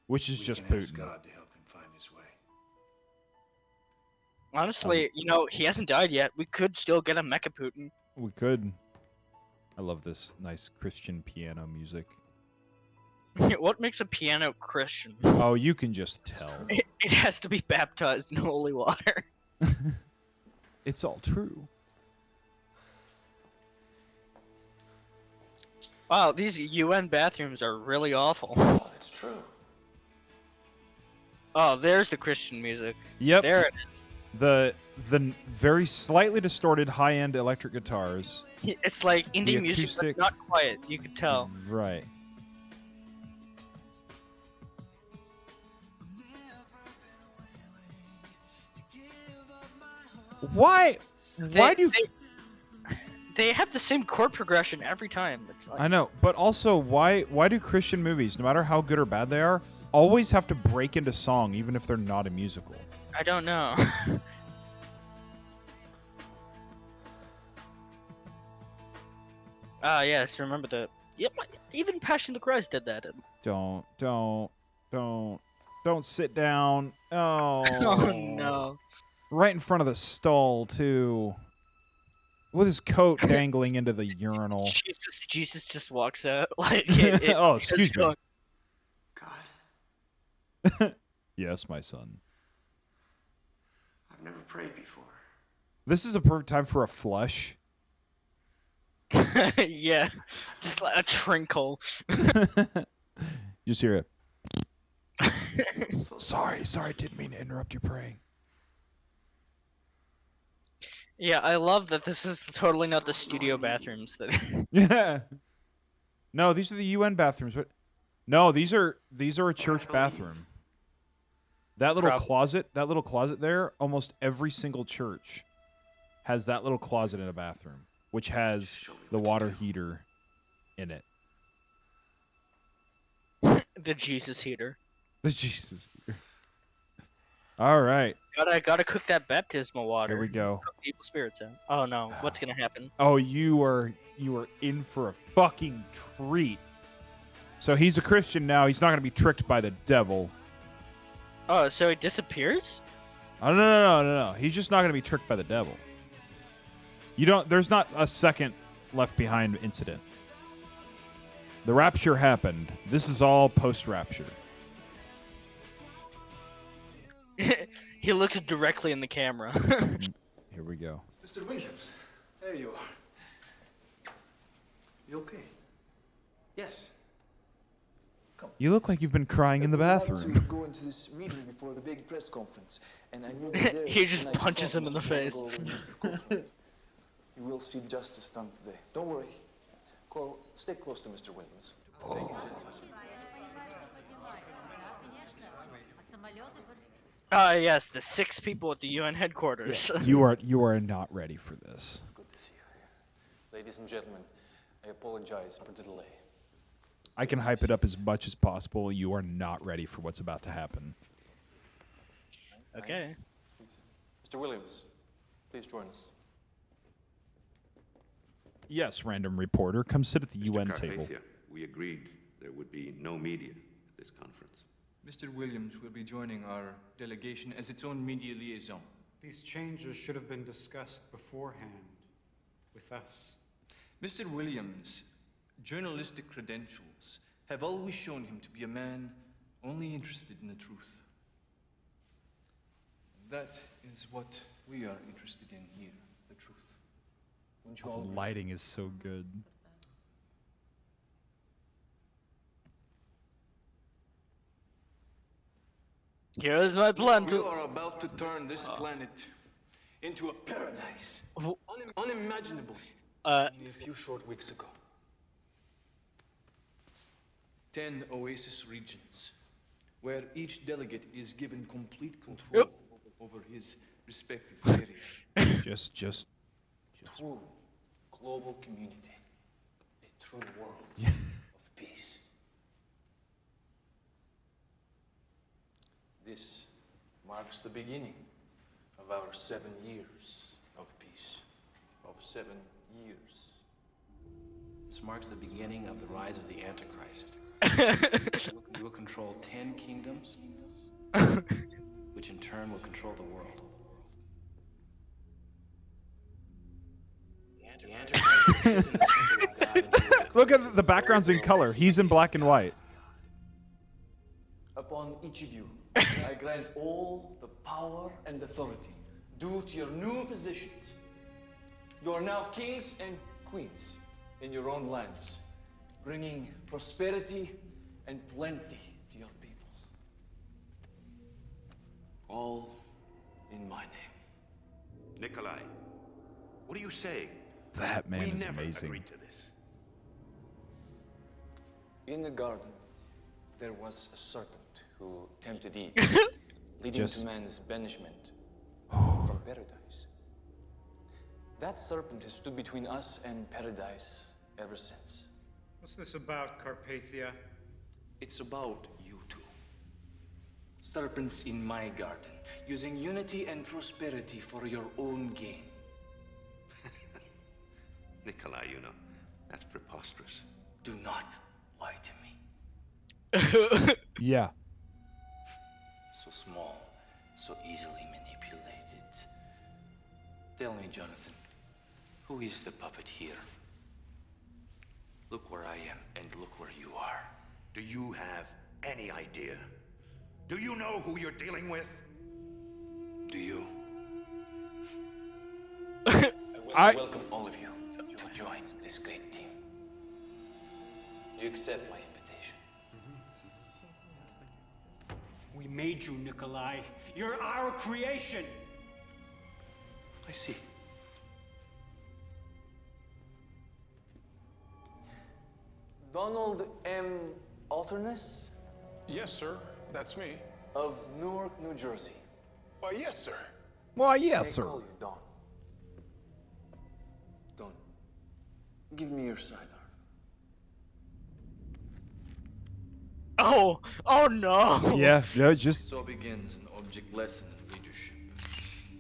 which is We just can ask Putin. God to help him find his way. Honestly, you know, he hasn't died yet. We could still get a Mecha Putin. We could. I love this nice Christian piano music. What makes a piano Christian? Oh, you can just tell. It has to be baptized in holy water. It's all true. Wow, these UN bathrooms are really awful. Oh, it's true. Oh, there's the Christian music. Yep. There it is. The very slightly distorted high-end electric guitars. It's like indie The music, acoustic- but not quiet. You could tell. Right. Why? Why do they have the same chord progression every time? It's like I know, but also why do Christian movies, no matter how good or bad they are, always have to break into song even if they're not a musical? I don't know. Yes, remember that. Yep, even Passion of the Christ did that. Don't sit down. Oh. Oh no. Right in front of the stall too. With his coat dangling into the urinal. Jesus just walks out. Like Oh, excuse me. going- Yes, my son. I've never prayed before. This is a perfect time for a flush. Yeah, just like a trinkle. Just hear it. Sorry, didn't mean to interrupt your praying. Yeah, I love that this is totally not the studio bathrooms that. Yeah. No, these are the UN bathrooms. But no, these are a church bathroom. That little closet there, almost every single church has that little closet in a bathroom, which has the water heater in it. The Jesus heater. The Jesus heater. All right. Gotta cook that baptismal water. Here we go. Cook the evil spirits out. Oh no, what's gonna happen? Oh, you are in for a fucking treat. So he's a Christian now. He's not going to be tricked by the devil. Oh, so he disappears? Oh, no. He's just not going to be tricked by the devil. There's not a second left behind incident. The rapture happened. This is all post-rapture. He looks directly in the camera. Here we go. Mr. Williams, there you are. You okay? Yes. You look like you've been crying in the To bathroom. go into this meeting before the big press conference, and I knew you there, He just and I punches thought him in the Mr. Cole face. would go with Mr. Copeland. You will see justice done today. Don't worry. Coral, stay close to Mr. Williams. Thank you, gentlemen. Yes, the 6 people at the UN headquarters. You are not ready for this. Good to see you. Ladies and gentlemen, I apologize for the delay. I can hype it up as much as possible. You are not ready for what's about to happen. Okay. Mr. Williams, please join us. Yes, random reporter. Come sit at the UN table. Carpathia, we agreed there would be no media at this conference. Mr. Williams will be joining our delegation as its own media liaison. These changes should have been discussed beforehand with us. Mr. Williams' journalistic credentials have always shown him to be a man only interested in the truth. That is what we are interested in here, the truth. Wouldn't you all The agree? lighting is so good. Here's my plan We are about to turn this planet into a paradise. Unimaginable. Only a few short weeks ago. 10 oasis regions, where each delegate is given complete control over his respective area. Just True global community. A true world of peace. This marks the beginning of our 7 years of peace. Of 7 years. This marks the beginning of the rise of the Antichrist. You will control 10 kingdoms, which in turn will control the world. The Antichrist will sit in the temple of God and he will Look at the background's in color. He's in black and white. Upon each of you, I grant all the power and authority due to your new positions. You are now kings and queens in your own lands, bringing prosperity and plenty to your peoples. All in my name. Nikolai, what are you saying? That man we is never amazing. agreed to this. In the garden, there was a serpent who tempted Eve, leading Just- to man's banishment from paradise. That serpent has stood between us and paradise ever since. What's this about, Carpathia? It's about you two. Serpents in my garden, using unity and prosperity for your own gain. Nikolai, you know, that's preposterous. Do not lie to me. Yeah. So small, so easily manipulated. Tell me, Jonathan, who is the puppet here? Look where I am and look where you are. Do you have any idea? Do you know who you're dealing with? Do you? I welcome all of you to join this great team. You accept my invitation. We made you, Nikolai. You're our creation. I see. Donald M. Alternus Yes, sir. That's me. of Newark, New Jersey. Why, yes, sir. Why, May I yes, sir. call you Don? Don, give me your sidearm. Oh no! Yeah, no, just So begins an object lesson in leadership.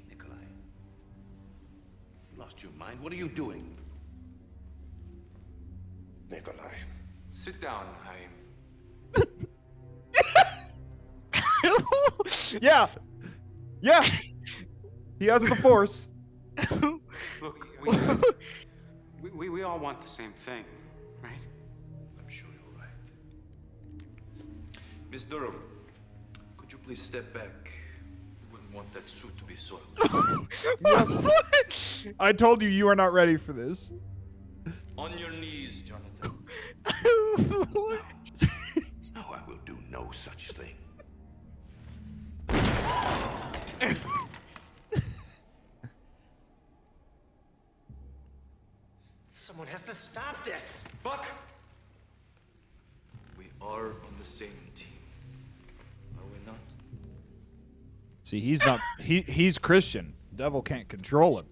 Nikolai, you lost your mind? What are you doing? Nikolai. Sit down, Chaim. yeah, yeah. He has the force. Look, we all want the same thing, right? I'm sure you're right. Miss Durham, could you please step back? We wouldn't want that suit to be soiled. I told you you are not ready for this. On your knees, Jonathan. No, I will do no such thing. Someone has to stop this. Buck! We are on the same team. Are we not? See, he's not. He's Christian. Devil can't control him.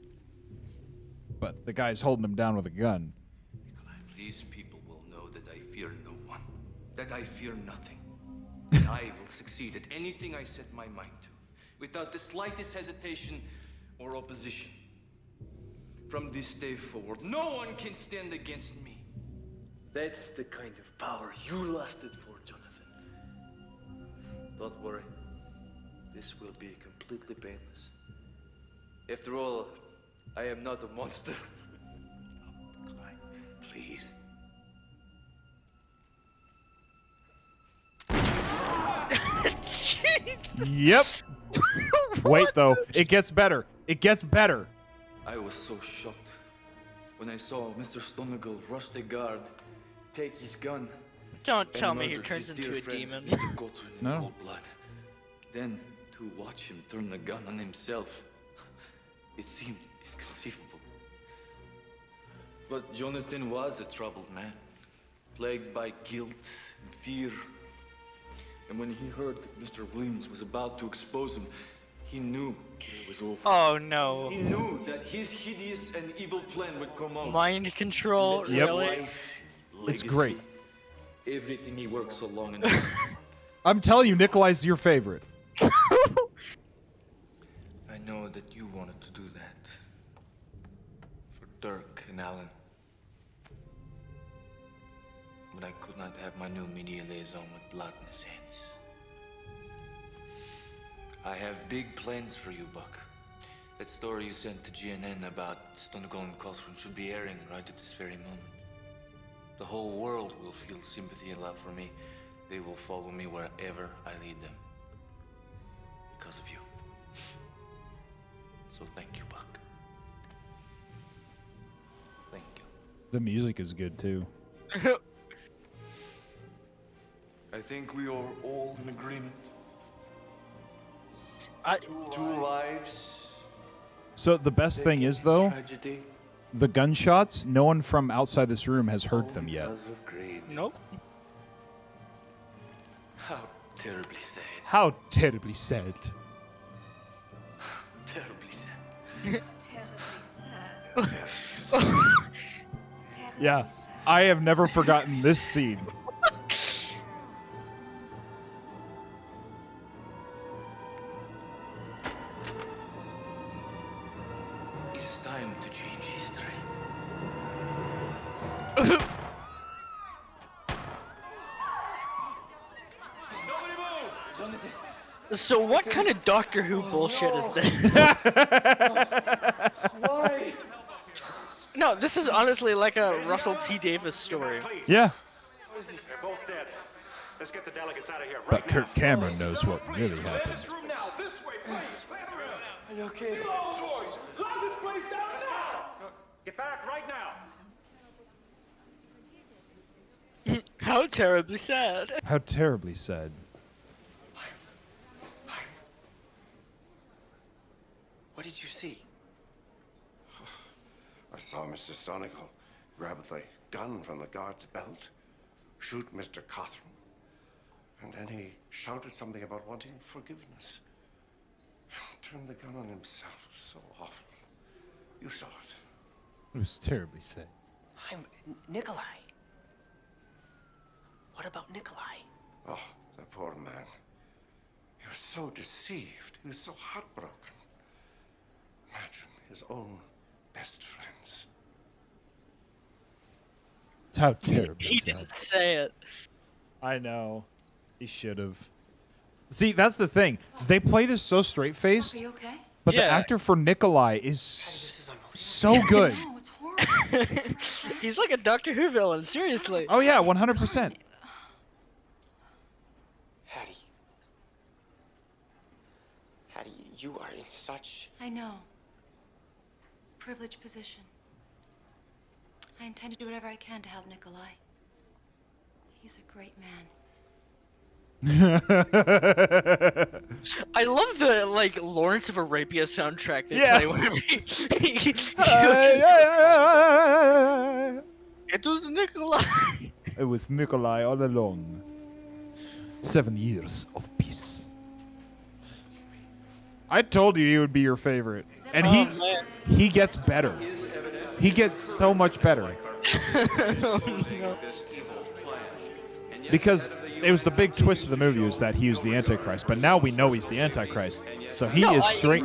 But the guy's holding him down with a gun. These people will know that I fear no one, that I fear nothing. That I will succeed at anything I set my mind to, without the slightest hesitation or opposition. From this day forward, no one can stand against me. That's the kind of power you lusted for, Jonathan. Don't worry. This will be completely painless. After all, I am not a monster. Please. Yep. Wait, though. It gets better. It gets better. I was so shocked when I saw Mr. Stonegal rush the guard, take his gun. Don't and tell me he murder turns his into dear a friend, demon. Mr. Gottrin in No. cold blood. Then to watch him turn the gun on himself, it seemed inconceivable. But Jonathan was a troubled man, plagued by guilt and fear. And when he heard that Mr. Williams was about to expose him, he knew it was over. Oh no. He knew that his hideous and evil plan would come out. Mind control, Let his Yep. really? life, his It's legacy, great. Everything he worked so long and hard. I'm telling you, Nikolai's your favorite. I know that you wanted to do that. For Dirk and Alan. But I could not have my new media liaison with blood in his hands. I have big plans for you, Buck. That story you sent to GNN about Stone Cold and Cosford should be airing right at this very moment. The whole world will feel sympathy and love for me. They will follow me wherever I lead them. Because of you. So thank you, Buck. Thank you. The music is good too. I think we are all in agreement. Two lives. So the best thing is though, Tragedy. the gunshots. No one from outside this room has heard them yet. Because of greed. Nope. How terribly sad. How terribly sad. Terribly sad. Yeah, I have never forgotten this scene. It's time to change history. So what kind of Doctor Who bullshit is this? Why? No, this is honestly like a Russell T Davis story. Yeah, They're both dead. Let's get the delegates out of here but Kirk Cameron knows what really happened. room now. This way, please. Are you okay? Doors. Lock this place down now. Get back right now. How terribly sad. How terribly sad. What did you see? I saw Mr. Stonical grab the gun from the guard's belt, shoot Mr. Cothran, and then he shouted something about wanting forgiveness. Turned the gun on himself. It was so awful. You saw it. It was terribly sad. Nikolai. What about Nikolai? Oh, that poor man. He was so deceived. He was so heartbroken. Imagine his own best friends. It's how terribly He sad. didn't say it. I know. He should have. See, that's the thing. They play this so straight-faced, Are you okay? but the Yeah. actor for Nikolai is so good. No, it's horrible. He's like a Doctor Who villain, seriously. Oh yeah, 100%. Hattie. Hattie, you are in such... I know. Privileged position. I intend to do whatever I can to help Nikolai. He's a great man. I love the like Lawrence of Arabia soundtrack they Yeah. play whenever he It was Nikolai. It was Nikolai all along. 7 years of peace. I told you he would be your favorite, and Oh, man. he gets better. He gets so much better because it was the big twist of the movie was that he was the Antichrist, but now we know he's the Antichrist. So he No, is straight.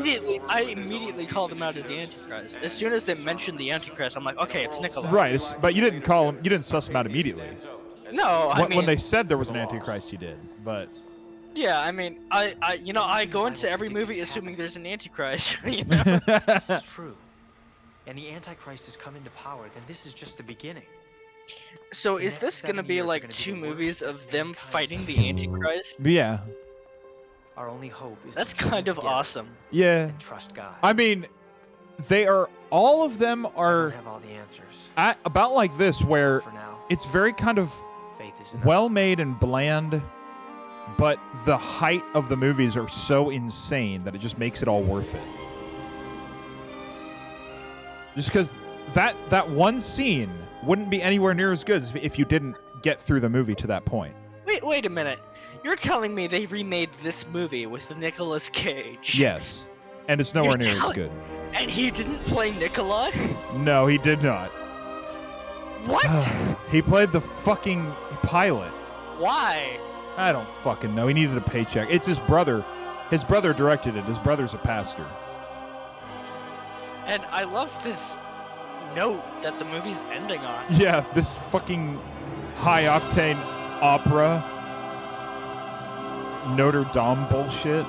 I immediately called him out as the Antichrist. As soon as they mentioned the Antichrist, I'm like, okay, it's Nikolai. Right, but you didn't call him. You didn't suss him out immediately. No, I mean, When they said there was an Antichrist, you did. But yeah, I mean, I go into every movie assuming there's an Antichrist. You know? This is true. And the Antichrist has come into power, then this is just the beginning. So The is next this gonna 7 be years are like gonna be two the worst movies of of them mankind's fighting the Antichrist? yeah, Our only hope is That's to join kind of together awesome. yeah. and trust God. I mean, they are. All of them I are don't have all the answers. about like this, where For now, it's very kind of faith is enough. well made and bland, but the height of the movies are so insane that it just makes it all worth it. Just because that one scene wouldn't be anywhere near as good if you didn't get through the movie to that point. Wait a minute. You're telling me they remade this movie with Nicolas Cage? Yes, and it's nowhere near as good. And he didn't play Nikolai? No, he did not. What? He played the fucking pilot. Why? I don't fucking know. He needed a paycheck. It's his brother. His brother directed it. His brother's a pastor. And I love this note that the movie's ending on. Yeah, this fucking high-octane opera Notre Dame bullshit.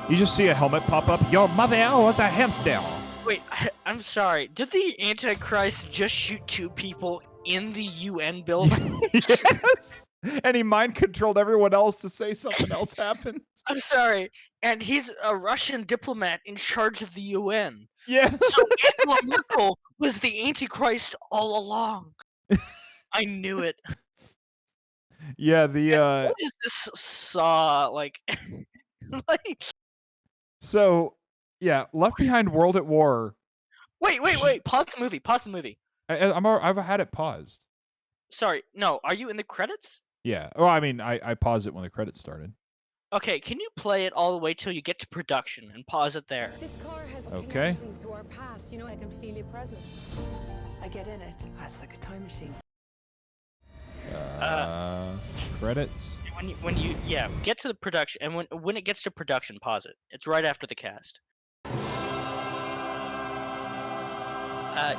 You just see a helmet pop up. Your mother was a hamster. Wait, I'm sorry. Did the Antichrist just shoot 2 people in the UN building? Yes. And he mind controlled everyone else to say something else happened. I'm sorry. And he's a Russian diplomat in charge of the UN. Yeah. So Angela Merkel was the Antichrist all along. I knew it. Yeah, What is this saw like? like So, yeah, Left Behind World at War. wait. Pause the movie. Pause the movie. I've had it paused. Sorry. No, are you in the credits? Yeah. Well, I mean, I paused it when the credits started. Okay, can you play it all the way till you get to production and pause it there? This car has a Okay. connection to our past. You know, I can feel your presence. I get in it. It's like a time machine. Credits. When you get to the production, and when it gets to production, pause it. It's right after the cast.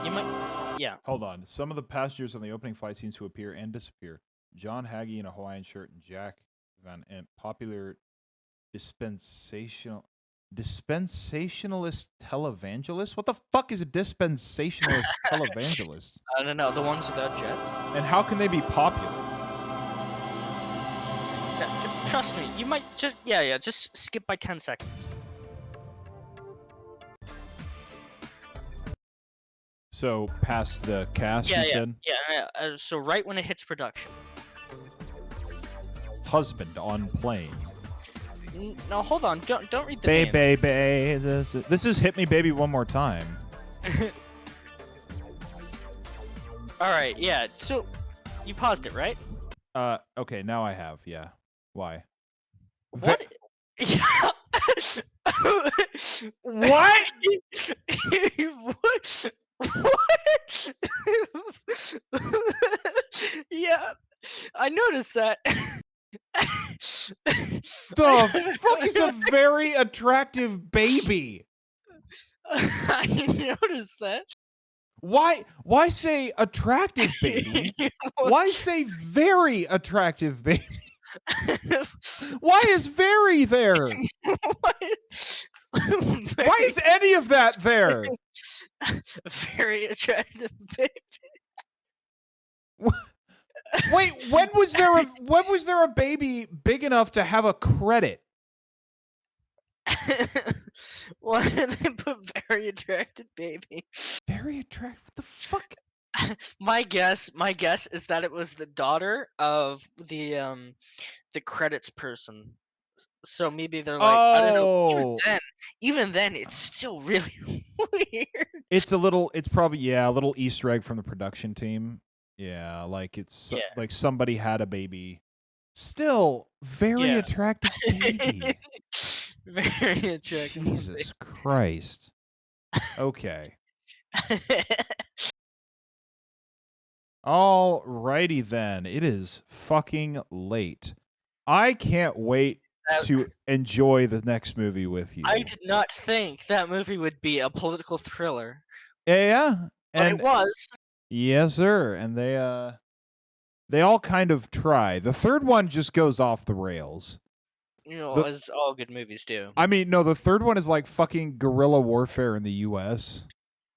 You might, yeah. Hold on. Some of the passengers on the opening fight scenes who appear and disappear. John Hagee in a Hawaiian shirt and Jack Van Imp, popular dispensationalist televangelist? What the fuck is a dispensationalist televangelist? I don't know, the ones without jets. And how can they be popular? Trust me, you might just just skip by 10 seconds. So past the cast, you said? Yeah. So right when it hits production. Husband on plane. No, hold on. Don't read the names. Baby, this is Hit Me Baby One More Time. All right, yeah. So you paused it, right? Okay, now I have. Yeah. Why? What? Yeah. What? What? Yeah, I noticed that. The fuck is a very attractive baby? I noticed that. Why say attractive baby? Why say very attractive baby? Why is very there? Why is any of that there? Very attractive baby. Wait, when was there a baby big enough to have a credit? Why did they put very attractive baby? Very attractive? What the fuck? My guess is that it was the daughter of the credits person. So maybe they're like, I don't know. Even then, it's still really weird. It's probably a little Easter egg from the production team. Yeah, like like somebody had a baby. Still very attractive baby. Very attractive. Jesus Christ. Okay. Alrighty then. It is fucking late. I can't wait to enjoy the next movie with you. I did not think that movie would be a political thriller. Yeah. But it was. Yes, sir. And they all kind of try. The third one just goes off the rails. You know, as all good movies do. I mean, no, the third one is like fucking guerrilla warfare in the U.S.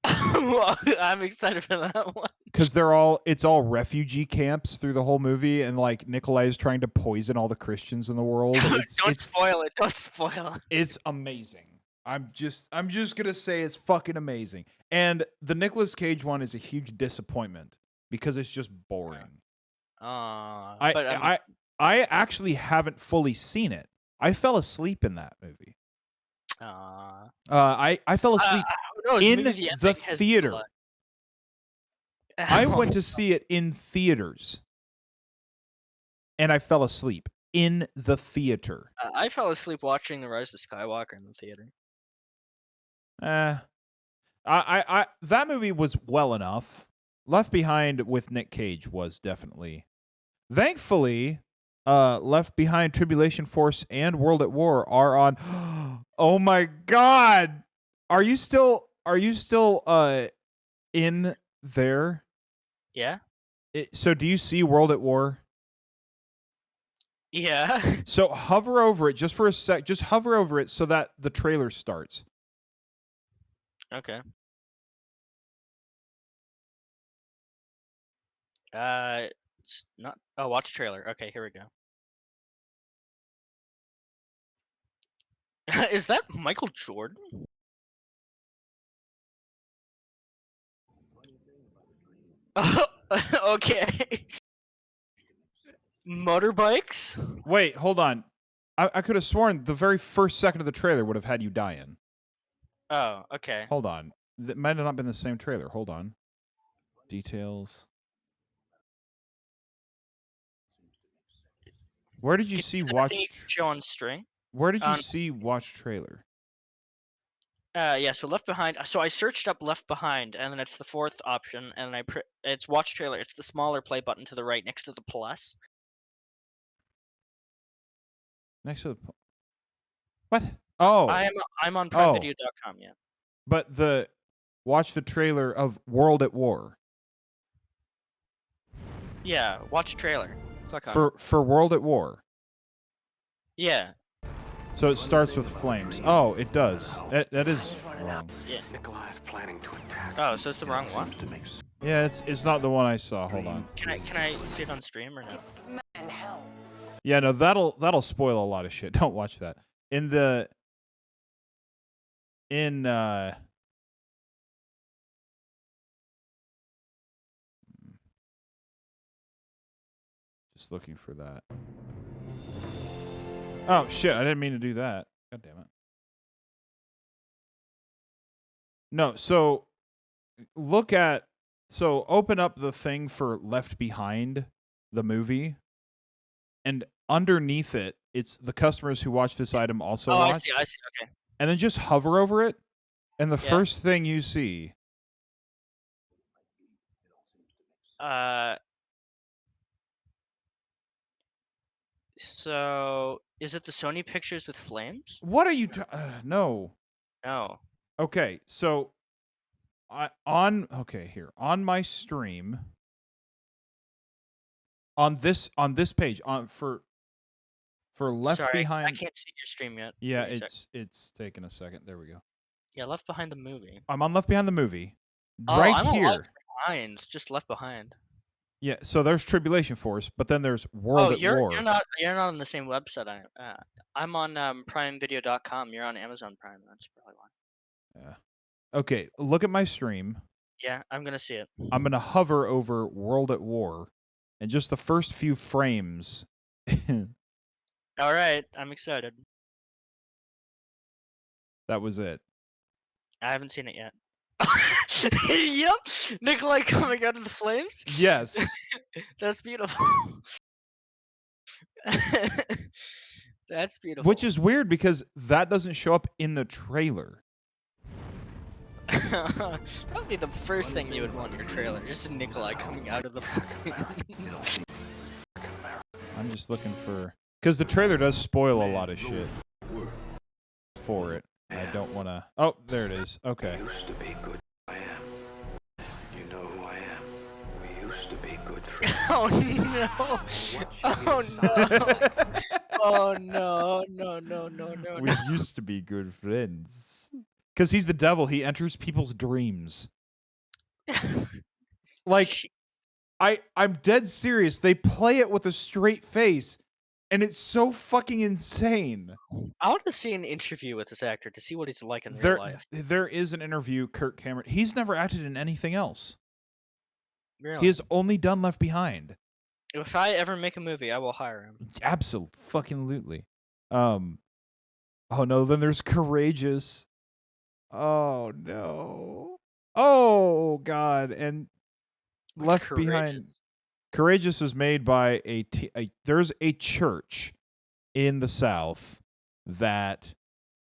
I'm excited for that one. Because it's all refugee camps through the whole movie, and like Nikolai is trying to poison all the Christians in the world. Don't spoil it. Don't spoil it. It's amazing. I'm just gonna say it's fucking amazing. And the Nicolas Cage one is a huge disappointment because it's just boring. I actually haven't fully seen it. I fell asleep in that movie. I fell asleep in the theater. I went to see it in theaters, and I fell asleep in the theater. I fell asleep watching The Rise of Skywalker in the theater. That movie was well enough. Left Behind with Nick Cage was definitely. Thankfully, Left Behind, Tribulation Force, and World at War are on. Oh my God! Are you still in there? Yeah. So do you see World at War? Yeah. So hover over it just for a sec. Just hover over it so that the trailer starts. Okay. It's not. Oh, watch trailer. Okay, here we go. Is that Michael Jordan? Okay. Motorbikes? Wait, hold on. I could have sworn the very first second of the trailer would have had you dying. Oh, okay. Hold on. That might have not been the same trailer. Hold on. Details. Where did you see Is it a watch? thing you can show on string? Where did you see watch trailer? Yeah. So Left Behind. So I searched up Left Behind, and then it's the fourth option, and it's watch trailer. It's the smaller play button to the right next to the plus. Next to the. What? Oh. I'm on PrimeVideo.com. Yeah. But watch the trailer of World at War. Yeah. Watch trailer. Click on it. For World at War. Yeah. So it starts with flames. Oh, it does. That is wrong. Yeah. Nikolai is planning to attack. Oh, so it's the wrong one. Yeah, it's not the one I saw. Hold on. Can I see it on stream or no? Yeah, no, that'll spoil a lot of shit. Don't watch that. Just looking for that. Oh shit, I didn't mean to do that. God damn it. No, so open up the thing for Left Behind, the movie, and underneath it, it's the customers who watch this item also watch. I see, okay. And then just hover over it, and the first thing you see. So is it the Sony Pictures with flames? What are you? No. No. Okay, so here on my stream on this page for Left Sorry, Behind. I can't see your stream yet. Yeah, Give me a sec. it's taking a second. There we go. Yeah, Left Behind the movie. I'm on Left Behind the movie. Oh, Right I'm on here. Left Behind, just Left Behind. Yeah, so there's Tribulation Force, but then there's World at War. You're not on the same website. I'm on PrimeVideo.com. You're on Amazon Prime. That's probably why. Yeah. Okay, look at my stream. Yeah, I'm gonna see it. I'm gonna hover over World at War, and just the first few frames. All right, I'm excited. That was it. I haven't seen it yet. Yep, Nikolai coming out of the flames. Yes. That's beautiful. That's beautiful. Which is weird because that doesn't show up in the trailer. That would be the first thing you would want in your trailer, just Nikolai coming out of the flames. I'm just looking for... Because the trailer does spoil a lot of shit for it. I don't want to... Oh, there it is. Okay. Used to be good. I am. You know who I am. We used to be good friends. Oh no! Oh no! Oh no! No! We used to be good friends. Because he's the devil. He enters people's dreams. Like, I'm dead serious. They play it with a straight face, and it's so fucking insane. I want to see an interview with this actor to see what he's like in real life. There is an interview, Kirk Cameron. He's never acted in anything else. Really? He has only done Left Behind. If I ever make a movie, I will hire him. Absolutely. Oh no, then there's Courageous. Oh no. Oh god, and Left Behind. Courageous was made by there's a church in the South that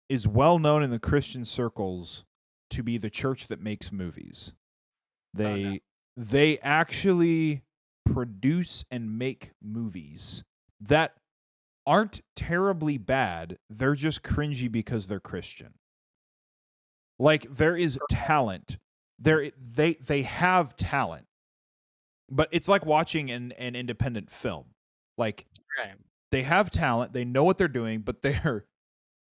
is well known in the Christian circles to be the church that makes movies. They actually produce and make movies that aren't terribly bad. They're just cringy because they're Christian. Like, there is talent. They have talent. But it's like watching an independent film. Like, Right. They have talent. They know what they're doing, but they're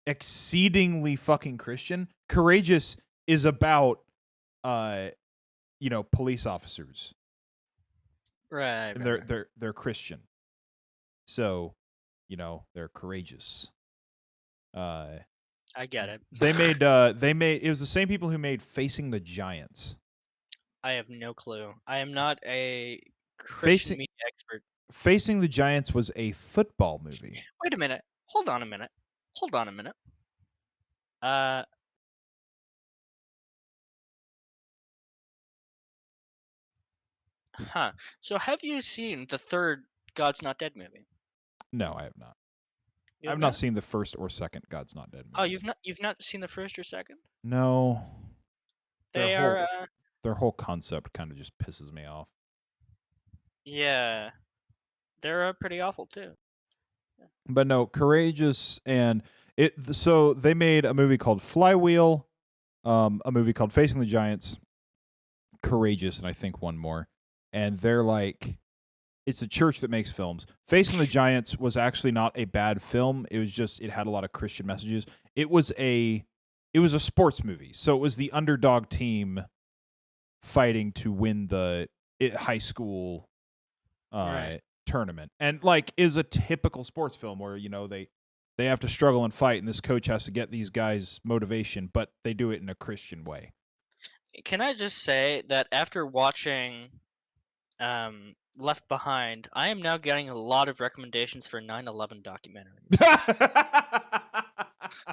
exceedingly fucking Christian. Courageous is about, police officers. Right. And they're Christian. So, they're courageous. I get it. They made it was the same people who made Facing the Giants. I have no clue. I am not a Christian media expert. Facing the Giants was a football movie. Wait a minute. Hold on a minute. So have you seen the third God's Not Dead movie? No, I have not. You I've have not seen the first or second God's Not Dead movie. Oh, you've not seen the first or second? No. Their whole concept kind of just pisses me off. Yeah. They're pretty awful too. But no, Courageous so they made a movie called Flywheel, a movie called Facing the Giants, Courageous, and I think one more. And they're like, it's a church that makes films. Facing the Giants was actually not a bad film. It was just, it had a lot of Christian messages. It was a sports movie. So it was the underdog team fighting to win the high school tournament. And is a typical sports film where, they have to struggle and fight, and this coach has to get these guys motivation, but they do it in a Christian way. Can I just say that after watching Left Behind, I am now getting a lot of recommendations for 9/11 documentaries.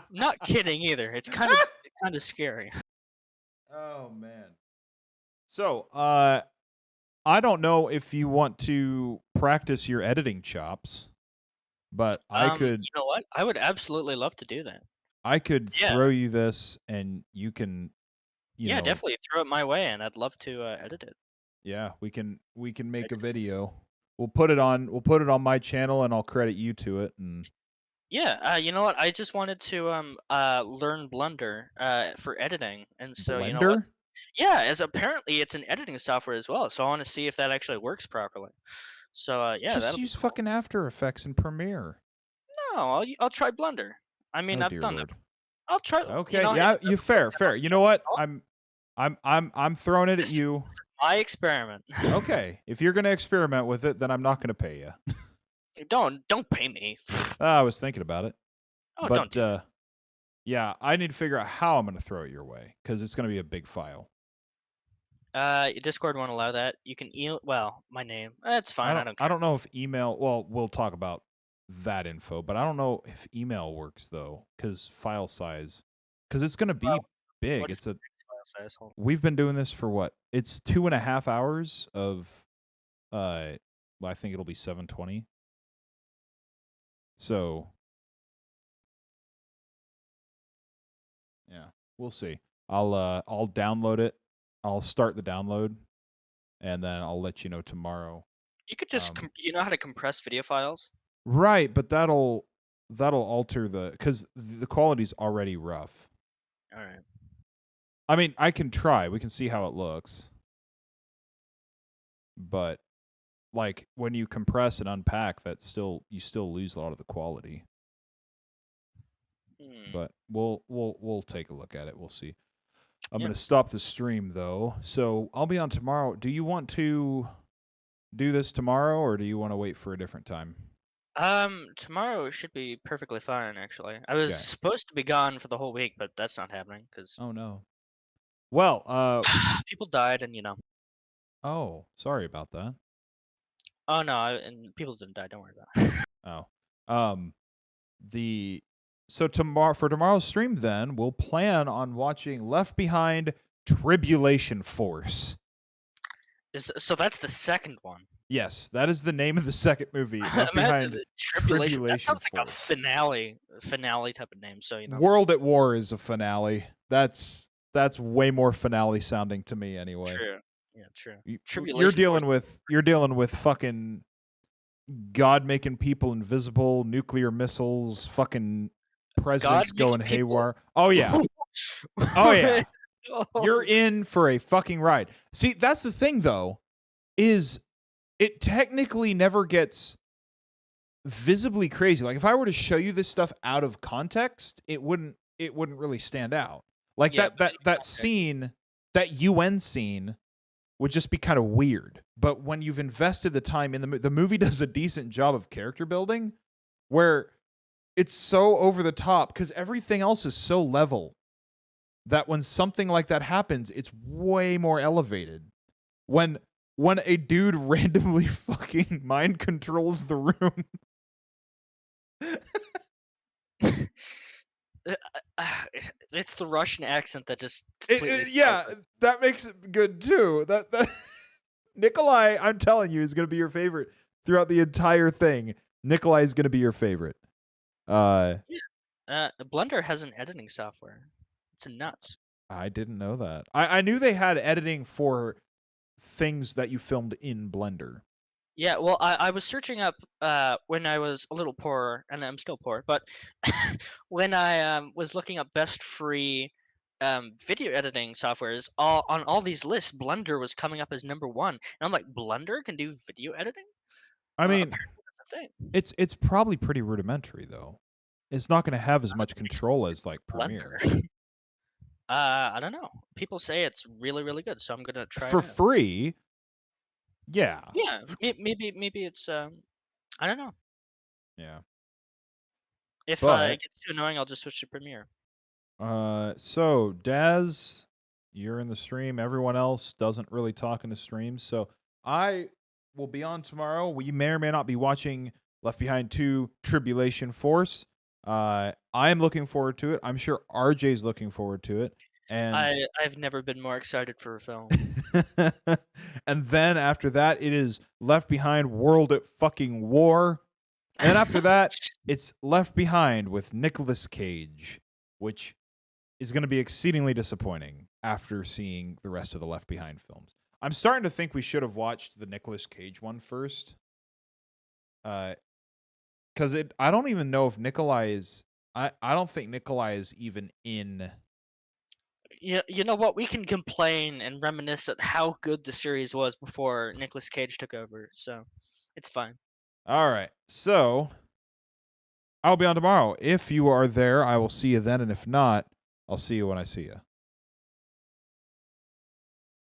Not kidding either. It's kind of scary. Oh man. So, I don't know if you want to practice your editing chops, but I could. You know what? I would absolutely love to do that. I could throw you this, and you can. Definitely throw it my way, and I'd love to edit it. Yeah, we can make a video. We'll put it on my channel, and I'll credit you to it. And yeah, you know what? I just wanted to learn Blender for editing, and so Blender? you know what? Yeah, as apparently it's an editing software as well. So I want to see if that actually works properly. So just use fucking After Effects and Premiere. No, I'll try Blender. I mean, Oh, I've dear done Lord. that. I'll try. Okay, you fair. You know what? I'm throwing it at you. My experiment. Okay, if you're gonna experiment with it, then I'm not gonna pay you. Don't pay me. I was thinking about it. Oh, but don't do yeah, I need to figure out how I'm gonna throw it your way because it's gonna be a big file. Discord won't allow that. You can my name. That's fine. I don't care. I don't know if email. Well, we'll talk about that info, but I don't know if email works though, because file size, because it's gonna be big. It's a. File size? Hold on. We've been doing this for what? It's 2.5 hours of. I think it'll be 720. So. Yeah, we'll see. I'll download it. I'll start the download, and then I'll let you know tomorrow. You could just you know how to compress video files? Right, but that'll alter because the quality's already rough. All right. I mean, I can try. We can see how it looks. But when you compress and unpack, you still lose a lot of the quality. But we'll take a look at it. We'll see. I'm going to stop the stream though. So I'll be on tomorrow. Do you want to do this tomorrow, or do you want to wait for a different time? Tomorrow should be perfectly fine. Actually, I was supposed to be gone for the whole week, but that's not happening because. Oh no. Well, people died, and Oh, sorry about that. Oh no, and people didn't die. Don't worry about it. Oh, So for tomorrow's stream, then we'll plan on watching Left Behind: Tribulation Force. So that's the second one. Yes, that is the name of the second movie. Left Behind: Tribulation. That sounds like a finale type of name. So World at War is a finale. That's way more finale sounding to me, anyway. True. Yeah, true. You're dealing with fucking God making people invisible, nuclear missiles, fucking. President's going haywire. Oh yeah. Oh yeah. You're in for a fucking ride. See, that's the thing though, is it technically never gets visibly crazy. Like if I were to show you this stuff out of context, it wouldn't really stand out. Like Yeah, that scene, that UN scene would just be kind of weird. But when you've invested the time in the movie does a decent job of character building where it's so over the top because everything else is so level that when something like that happens, it's way more elevated. When a dude randomly fucking mind controls the room. It's the Russian accent that just Yeah, that makes it good too. That Nikolai, I'm telling you, is going to be your favorite throughout the entire thing. Nikolai is going to be your favorite. Blender has an editing software. It's nuts. I didn't know that. I knew they had editing for things that you filmed in Blender. Yeah, well, I was searching up when I was a little poorer, and I'm still poor, but when I was looking up best free video editing softwares, on all these lists, Blender was coming up as #1. And I'm like, Blender can do video editing? I mean, apparently that's a thing. it's probably pretty rudimentary though. It's not going to have as much control as like Premiere. I don't know. People say it's really, really good, so I'm gonna try For it out. free. Yeah. Yeah, maybe it's I don't know. Yeah. If But- it gets too annoying, I'll just switch to Premiere. So Daz, you're in the stream. Everyone else doesn't really talk in the stream. So I will be on tomorrow. We may or may not be watching Left Behind 2 Tribulation Force. I am looking forward to it. I'm sure RJ's looking forward to it. And I've never been more excited for a film. and then after that, it is Left Behind World at fucking War. And then after that, it's Left Behind with Nicolas Cage, which is going to be exceedingly disappointing after seeing the rest of the Left Behind films. I'm starting to think we should have watched the Nicolas Cage one first. Because I don't even know if Nikolai is... I don't think Nikolai is even in... You know what? We can complain and reminisce at how good the series was before Nicolas Cage took over, so it's fine. All right, so I'll be on tomorrow. If you are there, I will see you then, and if not, I'll see you when I see you.